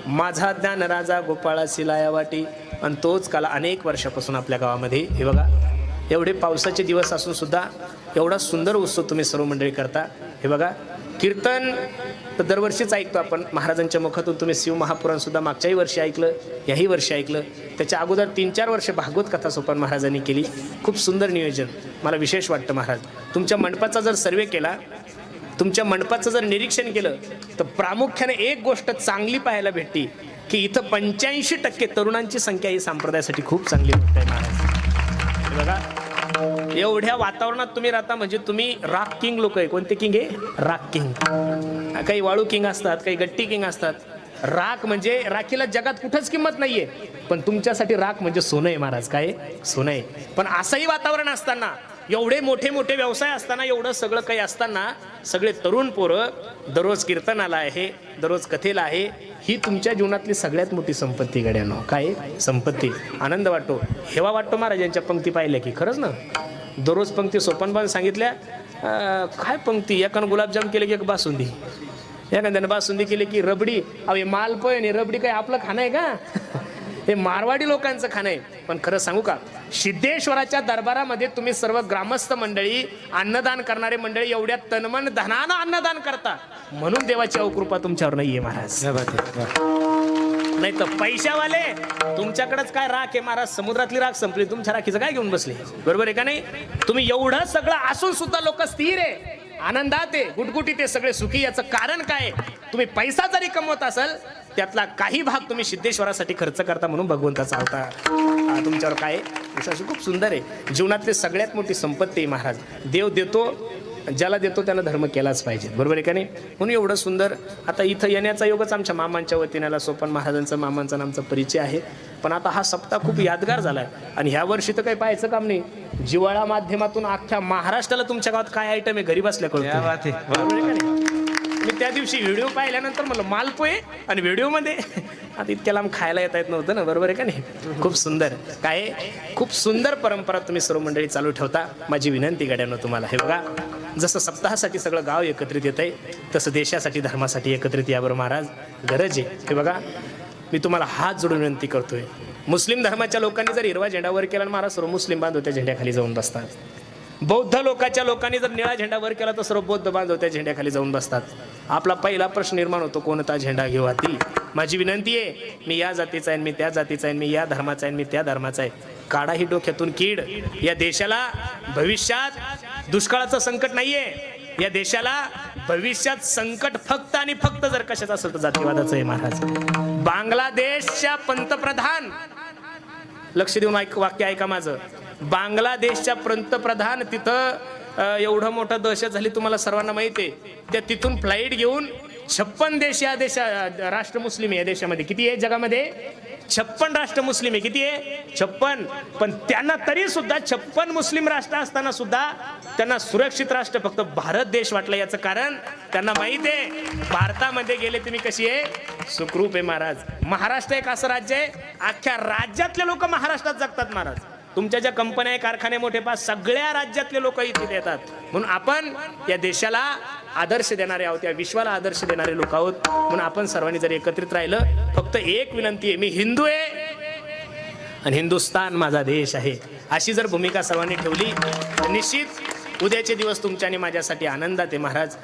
माझा ज्ञान राजा गोपाळा सिलाया वाटी. आणि तोच काला अनेक वर्षापासून आपल्या गावामध्ये हे बघा एवढे पावसाचे दिवस असून सुद्धा एवढा सुंदर उत्सव तुम्ही सर्व मंडळी करता. हे बघा कीर्तन तर दरवर्षीच ऐकतो आपण महाराजांच्या मुखातून. तुम्ही शिव महापुराण सुद्धा मागच्याही वर्षी ऐकलं याही वर्षी ऐकलं. त्याच्या अगोदर 3-4 वर्ष भागवत कथा सोपान महाराजांनी केली. खूप सुंदर नियोजन मला विशेष वाटतं. महाराज तुमच्या मंडपाचा जर सर्वे केला तुमच्या मंडपाचं जर निरीक्षण केलं तर प्रामुख्याने एक गोष्ट चांगली पाहायला भेटते की इथं 85% तरुणांची संख्या ही संप्रदायासाठी खूप चांगली गोष्ट आहे महाराज. बघा एवढ्या वातावरणात तुम्ही राहता म्हणजे तुम्ही राक किंग लोक आहे. कोणते किंग आहे राक किंग. काही वाळू किंग असतात काही गट्टी किंग असतात. राख म्हणजे राखीला जगात कुठंच किंमत नाहीये पण तुमच्यासाठी राख म्हणजे सोनं आहे महाराज. काय सोनं आहे. पण असंही वातावरण असताना एवढे मोठे मोठे व्यवसाय असताना एवढं सगळं काही असताना सगळे तरुण पोरं दररोज कीर्तनाला आहे दररोज कथेला आहे. ही तुमच्या जीवनातली सगळ्यात मोठी संपत्ती गड्यानो. काय संपत्ती. आनंद वाटतो हेवा वाटतो महाराजांच्या पंक्ती पाहिल्या की खरंच ना दररोज पंक्ती सोपानबान सांगितल्या. काय पंक्ती, एकानं गुलाबजाम केले की एक बासुंदी, एखाद्यानं बासुंदी केली की रबडी. अहो हे मालपोय आणि रबडी काय आपलं खाणं आहे का? हे मारवाडी लोकांचं खाणं आहे. पण खरं सांगू का, सिद्धेश्वराच्या दरबारामध्ये तुम्ही सर्व ग्रामस्थ मंडळी, अन्नदान करणारे मंडळी एवढ्या तनमन धनानं अन्नदान करता म्हणून देवाची अवकृपा तुमच्यावर नाहीये महाराज. नाही तर पैशावाले तुमच्याकडेच काय राख आहे महाराज, समुद्रातली राख संपली, तुमच्या राखीचं काय घेऊन बसले, बरोबर आहे का नाही? तुम्ही एवढं सगळं असून सुद्धा लोक स्थिर आहे, आनंदात आहे, गुटगुटीत आहे, सगळे सुखी. याचं कारण काय? तुम्ही पैसा जरी कमवत असाल त्यातला काही भाग तुम्ही सिद्धेश्वरासाठी खर्च करता म्हणून भगवंताचा अवतार तुमच्यावर काय विश्वास. खूप सुंदर आहे. जीवनातली सगळ्यात मोठी संपत्ती आहे महाराज. देव देतो, ज्याला देतो त्याला धर्म केलाच पाहिजे, बरोबर आहे का नाही? म्हणून एवढं सुंदर. आता इथं येण्याचा योगच आमच्या मामांच्या वतीने सोपान महाराजांचा मामांचा नामचा परिचय आहे. पण आता हा सप्ताह खूप यादगार झालाय आणि ह्या वर्षी तर काही पाहायचं काम नाही. जिव्हाळा माध्यमातून अख्ख्या महाराष्ट्राला तुमच्या गावात काय आयटम आहे घरी बसल्या कळतं, बरोबर आहे का नाही? मी त्या दिवशी व्हिडिओ पाहिल्यानंतर मला मालपोय आणि व्हिडिओमध्ये आता इतक्या लांब खायला येत नव्हतं ना, बरोबर आहे का नाही? खूप सुंदर काय, खूप सुंदर परंपरा तुम्ही सर्व मंडळी चालू ठेवता. माझी विनंती गड्यांनो तुम्हाला, हे बघा, जसं सप्ताहासाठी सगळं गाव एकत्रित येत आहे तसं देशासाठी धर्मासाठी एकत्रित यावर महाराज गरज आहे. हे बघा, मी तुम्हाला हात जोडून विनंती करतोय. मुस्लिम धर्माच्या लोकांनी जर हिरवा झेंडा वर केला महाराज, सर्व मुस्लिम बांधव त्या झेंड्याखाली जाऊन बसतात. बौद्ध लोकांनी जर निळा झेंडा वर केला तर सर्व बौद्ध बांधव त्या झेंड्याखाली जाऊन बसतात. आपला पहिला प्रश्न निर्माण होतो, कोणता झेंडा घेऊ हाती? माझी विनंती आहे, मी या जातीचा आहे, मी त्या जातीचा आहे, मी या धर्माचा आहे, मी त्या धर्माचा आहे. काढा ही डोक्यातून कीड. या देशाला भविष्यात दुष्काळाचं संकट नाहीये. या देशाला भविष्यात संकट फक्त आणि फक्त जर कशाचं असेल तर जातीवादाचं आहे महाराज. बांगलादेशच्या पंतप्रधान, लक्ष देऊन वाक्य ऐका माझं, बांगलादेशच्या पंतप्रधान तिथं एवढं मोठं दहशत झाली तुम्हाला सर्वांना माहिती आहे. त्या तिथून फ्लाईट घेऊन 56 देश, या राष्ट्र मुस्लिम आहे या देशामध्ये. किती आहे जगामध्ये? 56 राष्ट्र मुस्लिम आहे. किती आहे? 56. पण त्यांना तरी सुद्धा 56 मुस्लिम राष्ट्र असताना सुद्धा त्यांना सुरक्षित राष्ट्र फक्त भारत देश वाटलं. याचं कारण त्यांना माहित आहे भारतामध्ये गेले तुम्ही कशी आहे, सुखरूप आहे महाराज. महाराष्ट्र एक असं राज्य आहे, अख्ख्या राज्यातले लोक महाराष्ट्रात जगतात महाराज. तुमच्या ज्या कंपन्या कारखाने मोठे पास सगळ्या राज्यातले लोक इथे येतात. म्हणून आपण या देशाला आदर्श देणारे आहोत, या विश्वाला आदर्श देणारे लोक आहोत. म्हणून आपण सर्वांनी जर एकत्रित राहिलं, फक्त एक विनंती आहे, मी हिंदू आहे आणि हिंदुस्तान माझा देश आहे, अशी जर भूमिका सर्वांनी ठेवली तर निश्चित उद्याचे दिवस तुमच्या आणि माझ्यासाठी आनंदात आहे महाराज.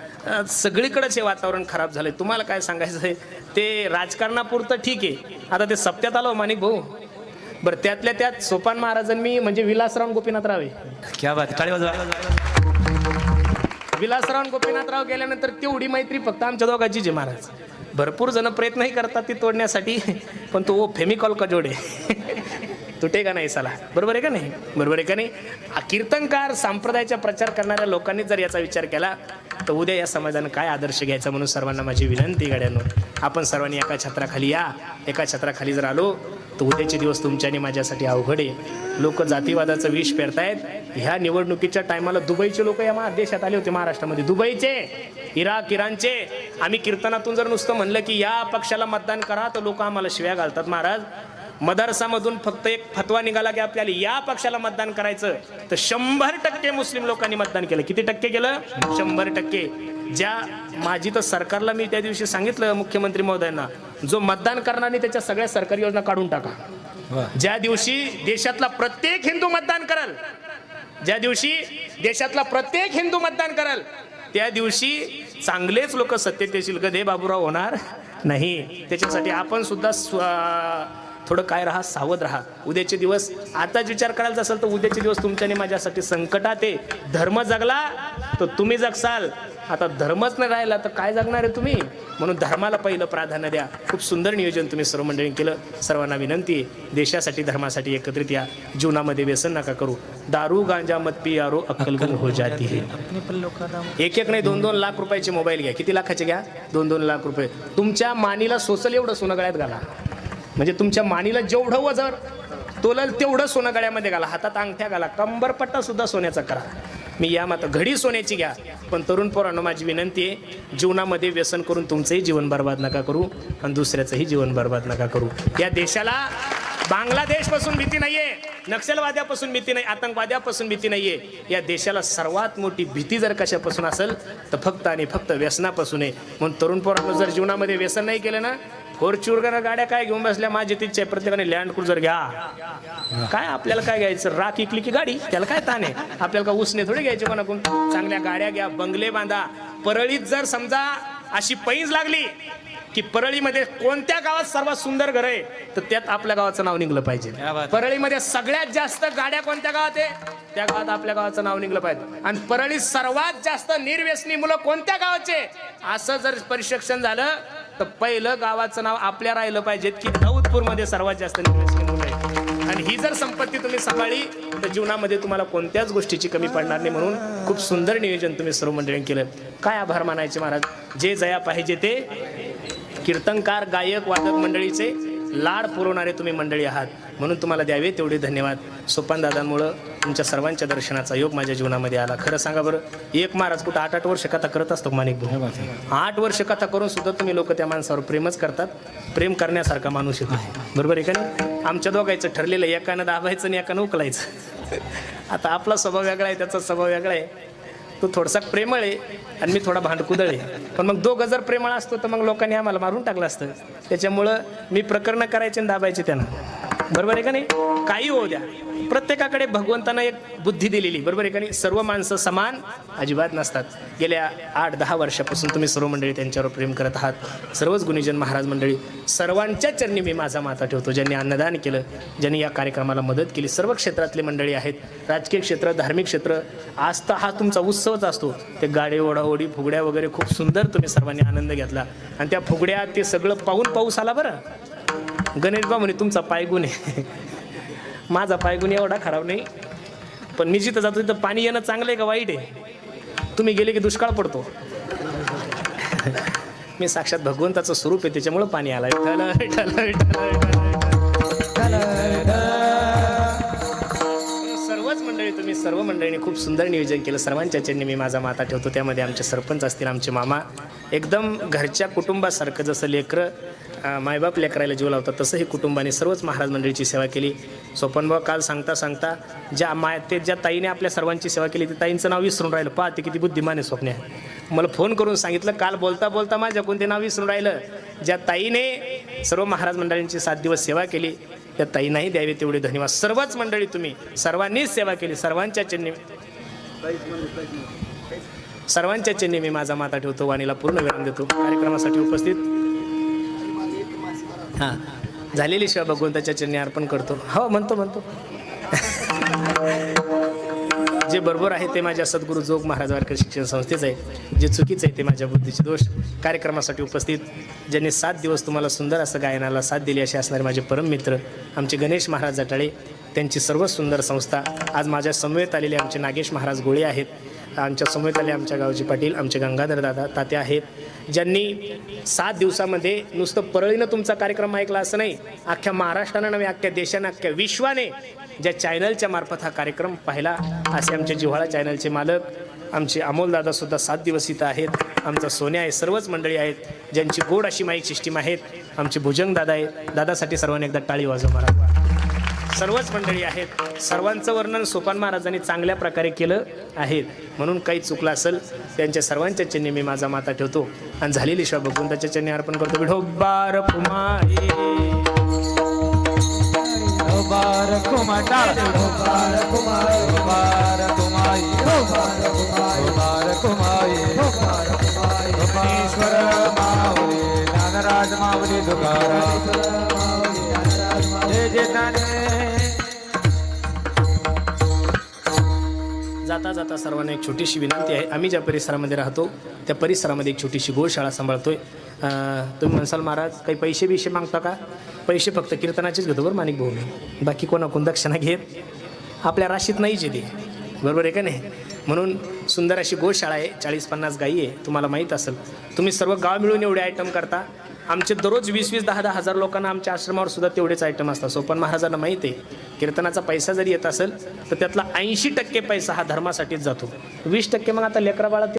सगळीकडेच हे वातावरण खराब झालंय. तुम्हाला काय सांगायचं आहे, ते राजकारणापुरतं ठीक आहे. आता ते सप्त्यात आलो माणिक भाऊ, बरं त्यातल्या त्यात सोपान महाराजांनी म्हणजे विलासराव गोपीनाथराव आहे. क्या बात, टाळी वाजवा. विलासराव गोपीनाथराव गेल्यानंतर तेवढी मैत्री फक्त आमच्या दोघांची जे महाराज. भरपूर जण प्रयत्नही करतात ती तोडण्यासाठी, पण तो फेमिकॉल का जोडे तुटेगा नाही साला, बरोबर आहे का नाही? बरोबर आहे का नाही? कीर्तनकार संप्रदायाचा प्रचार करणाऱ्या लोकांनी जर याचा विचार केला तर उद्या या समाजानं काय आदर्श घ्यायचा. म्हणून सर्वांना माझी विनंती गाड्यांनो, आपण सर्वांनी एका छत्राखाली या. एका छत्राखाली जर आलो तर उद्याचे दिवस तुमच्या आणि माझ्यासाठी अवघड आहे. लोक जातीवादाचं विष पेरतायत. ह्या निवडणुकीच्या टायमाला दुबईचे लोक या देशात आले होते, महाराष्ट्रामध्ये. दुबईचे, इराणचे. आम्ही कीर्तनातून जर नुसतं म्हणलं की या पक्षाला मतदान करा तर लोक आम्हाला शिव्या घालतात महाराज. मदरसामधून फक्त एक फतवा निघाला की आपल्याला या पक्षाला मतदान करायचं, तर 100% मुस्लिम लोकांनी मतदान केलं. किती टक्के केलं? 100%. माझी तर सरकारला मी त्या दिवशी सांगितलं मुख्यमंत्री महोदयांना, जो मतदान करणार नाही त्याच्या सगळ्या सरकारी योजना काढून टाका. ज्या दिवशी देशातला प्रत्येक हिंदू मतदान करेल, ज्या दिवशी देशातला प्रत्येक हिंदू मतदान करेल, त्या दिवशी चांगलेच लोक सत्तेत येतील, गधे बाबूराव होणार नाही. त्याच्यासाठी आपण सुद्धा थोडं काय राहा, सावध राहा. उद्याचे दिवस आताच विचार करायचा असेल तर उद्याचे दिवस तुमच्याने माझ्यासाठी संकटात आहे. धर्म जगला तर तुम्ही जगसाल, आता धर्मच नाही राहिला तर काय जगणार आहे तुम्ही? म्हणून धर्माला पहिलं प्राधान्य द्या. खूप सुंदर नियोजन तुम्ही सर्व मंडळी केलं. सर्वांना विनंती आहे, देशासाठी धर्मासाठी एकत्रित या. जीवनामध्ये व्यसन नका करू. दारू गांजा मत पियारो अक्कल हो जाती है. एक नाही 2-2 लाख रुपयाचे मोबाईल घ्या. किती लाखाचे घ्या? 2-2 लाख रुपये. तुमच्या मानीला सोसल एवढं सोनं गळ्यात घाला, म्हणजे तुमच्या मानीला जेवढं वजन तोलल तेवढं सोनं गळ्यामध्ये घाला. हातात अंगठ्या घाला, कंबरपट्टा सुद्धा सोन्याचा करा. मी या मात्र घडी सोन्याची घ्या. पण तरुण पोरांनो माझी विनंती आहे, जीवनामध्ये व्यसन करून तुमचंही जीवन बर्बाद नका करू आणि दुसऱ्याचंही जीवन बर्बाद नका करू. या देशाला बांगलादेश पासून भीती नाहीये, नक्षलवाद्यापासून भीती नाही, आतंकवाद्यापासून भीती नाहीये. या देशाला सर्वात मोठी भीती जर कशापासून असेल तर फक्त आणि फक्त व्यसनापासून आहे. म्हणून तरुण पोरांनो जर जीवनामध्ये व्यसन नाही केलं ना, फॉर्च्युनर गाड्या काय घेऊन बसल्या, माझी तिच्छा आहे प्रत्येकाने लँड क्रुझर घ्या. काय आपल्याला काय घ्यायचं, राख इकली की गाडी, त्याला काय ताण आहे. आपल्याला का उसने थोडी घ्यायचे कोणाकडून. चांगल्या गाड्या घ्या, बंगले बांधा. परळीत जर समजा अशी पैज लागली की परळीमध्ये कोणत्या गावात सर्वात सुंदर घर आहे तर त्यात आपल्या गावाचं नाव निघलं पाहिजे. परळीमध्ये सगळ्यात जास्त गाड्या कोणत्या गावात आहे त्या गावात आपल्या गावाचं नाव निघलं पाहिजे. आणि परळीत सर्वात जास्त निर्व्यसनी मुलं कोणत्या गावाचे असं जर परीक्षण झालं तर पहिलं गावाचं नाव आपल्या राहिलं पाहिजे की दाऊदपूरमध्ये सर्वात जास्त निर्व्यसनी मुलं आहेत. आणि ही जर संपत्ती तुम्ही सांभाळली तर जीवनामध्ये तुम्हाला कोणत्याच गोष्टीची कमी पडणार नाही. म्हणून खूप सुंदर नियोजन तुम्ही सर्व मंडळींनी केलं. काय आभार मानायचे महाराज. जे जया पाहिजे ते कीर्तनकार, गायक, वादक मंडळीचे लाड पुरवणारे तुम्ही मंडळी आहात. म्हणून तुम्हाला द्यावे तेवढे धन्यवाद. सोपान दादांमुळं तुमच्या सर्वांच्या दर्शनाचा योग माझ्या जीवनामध्ये आला. खरं सांगा बरं, एक महाराज कुठं 8-8 वर्ष कथा करत असतो माणिक भाऊ. 8 वर्ष कथा करून सुद्धा तुम्ही लोक त्या माणसावर प्रेमच करतात. प्रेम करण्यासारखा माणूस येतो, बरोबर आहे का नाही. आमच्या दोघांचं ठरलेलं एकानं दाबायचं आणि एकानं उकलायचं. आता आपला स्वभाव वेगळा आहे, त्याचा स्वभाव वेगळा आहे. तो थोडासा प्रेमळ आहे आणि मी थोडा भांडकुदळ आहे. पण मग दोघं जर प्रेमळ असतो तर मग लोकांनी आम्हाला मारून टाकलं असतं. त्याच्यामुळं मी प्रकरणं करायचे आणि दाबायचे त्यांना, बरोबर आहे का नाही. काही होऊ द्या, प्रत्येकाकडे भगवंतानं एक बुद्धी दिलेली, बरोबर आहे का नाही. सर्व माणसं समान अजिबात नसतात. गेल्या 8-10 वर्षापासून तुम्ही सर्व मंडळी त्यांच्यावर प्रेम करत आहात. सर्वच गुणीजन महाराज मंडळी, सर्वांच्या चरणी मी माझा माथा ठेवतो. ज्यांनी अन्नदान केलं, ज्यांनी या कार्यक्रमाला मदत केली, सर्व क्षेत्रातले मंडळी आहेत. राजकीय क्षेत्र, धार्मिक क्षेत्र, आस्था हा तुमचा उत्सवच असतो. ते गाडे, ओढाओढी, फुगड्या वगैरे खूप सुंदर तुम्ही सर्वांनी आनंद घेतला. आणि त्या फुगड्या ते सगळं पाहून पाऊस आला. बरं गणेश बा म्हणे तुमचा पायगुण आहे. माझा पायगुण एवढा खराब नाही, पण मी जिथं जातो तिथं पाणी येणं चांगलं आहे का वाईट आहे. तुम्ही गेले की दुष्काळ पडतो. मी साक्षात भगवंताचं स्वरूप आहे, त्याच्यामुळं पाणी आलं. सर्वच मंडळी, तुम्ही सर्व मंडळींनी खूप सुंदर नियोजन केलं. सर्वांच्या चरणी मी माझा माथा ठेवतो. त्यामध्ये आमचे सरपंच असतील, आमचे मामा, एकदम घरच्या कुटुंबासारखं, जसं लेकरं मायबाप लेकरायला जीव लावतात तसं हे कुटुंबाने सर्वच महाराज मंडळीची सेवा केली. सोपनभाऊ काल सांगता ज्या ताईने आपल्या सर्वांची सेवा केली त्या ताईंचं नाव विसरून राहिलं. पाहते किती बुद्धिमान आहे स्वप्न. मला फोन करून सांगितलं काल बोलता बोलता माझ्याकडून ते नाव विसरून राहिलं. ज्या ताईने सर्व महाराज मंडळींची 7 दिवस सेवा केली त्या ताईंनाही द्यावे तेवढे धन्यवाद. सर्वच मंडळी तुम्ही सर्वांनीच सेवा केली. सर्वांच्या चरणी मी माझा माथा ठेवतो. वाणीला पूर्ण विराम देतो. कार्यक्रमासाठी उपस्थित हां झालेली सेवा भगवंताच्या चरणी अर्पण करतो. हो म्हणतो जे बरोबर आहे ते माझ्या सद्गुरू जोग महाराज वारकरी शिक्षण संस्थेचं आहे. जे चुकीचं आहे ते माझ्या बुद्धीचे दोष. कार्यक्रमासाठी उपस्थित ज्यांनी 7 दिवस तुम्हाला सुंदर असं गायनाला साथ दिली असे असणारे माझे परम मित्र आमचे गणेश महाराज जटाळे, त्यांची सर्व सुंदर संस्था. आज माझ्या समवेत आलेले आमचे नागेश महाराज गोळे आहेत. आमच्या समवेत आले आमच्या गावचे पाटील, आमचे गंगाधर दादा तात्या आहेत, ज्यांनी 7 दिवसामध्ये नुसतं परळीनं तुमचा कार्यक्रम ऐकला असं नाही, अख्ख्या महाराष्ट्रानं नव्हे अख्ख्या देशानं अख्ख्या विश्वाने ज्या चॅनलच्या मार्फत हा कार्यक्रम पाहिला असे आमचे जिव्हाळा चॅनलचे मालक आमचे अमोल दादासुद्धा 7 दिवस इथं आहेत. आमचा सोन्या आहे. सर्वच मंडळी आहेत ज्यांची गोड अशी माईक सिस्टीम आहेत. आमचे भुजंग दादा आहेत. दादासाठी सर्वांनी एकदा टाळी वाजवा महाराज. सर्वच मंडळी आहेत. सर्वांचं वर्णन सोपान महाराजांनी चांगल्या प्रकारे केलं आहे. म्हणून काही चुकलं असेल त्यांच्या सर्वांच्या चरणी मी माझा माथा ठेवतो आणि झालेली सेवा भगवंताच्या चरणी अर्पण करतो. विठोबार कुमारी ज्ञानराज माऊली तुकाराम जाता जाता सर्वांना एक छोटीशी विनंती आहे. आम्ही ज्या परिसरामध्ये राहतो त्या परिसरामध्ये एक छोटीशी गोशाळा सांभाळतोय. तुम्ही म्हणसाल महाराज काही पैसे बिशे मागता का? पैसे फक्त कीर्तनाचेच घेतो बरं माणिक भाऊ, बाकी कोणाकोण दक्षिणा घेत आपल्या राशीत नाहीच येते, बरोबर आहे का नाही. म्हणून सुंदर अशी गोशाळा आहे. 40-50 गायी आहे. तुम्हाला माहीत असेल. तुम्ही सर्व गाव मिळून एवढे आयटम करता. आमचे दररोज 20-20, 10-10 हजार लोकांना आमच्या आश्रमावर सुद्धा तेवढेच आयटम असतात. सोपान महाराजांना माहिती आहे कीर्तनाचा पैसा जरी येत असेल तर त्यातला 80% पैसा हा धर्मासाठीच जातो. 20% मग आता लेकरा बाळा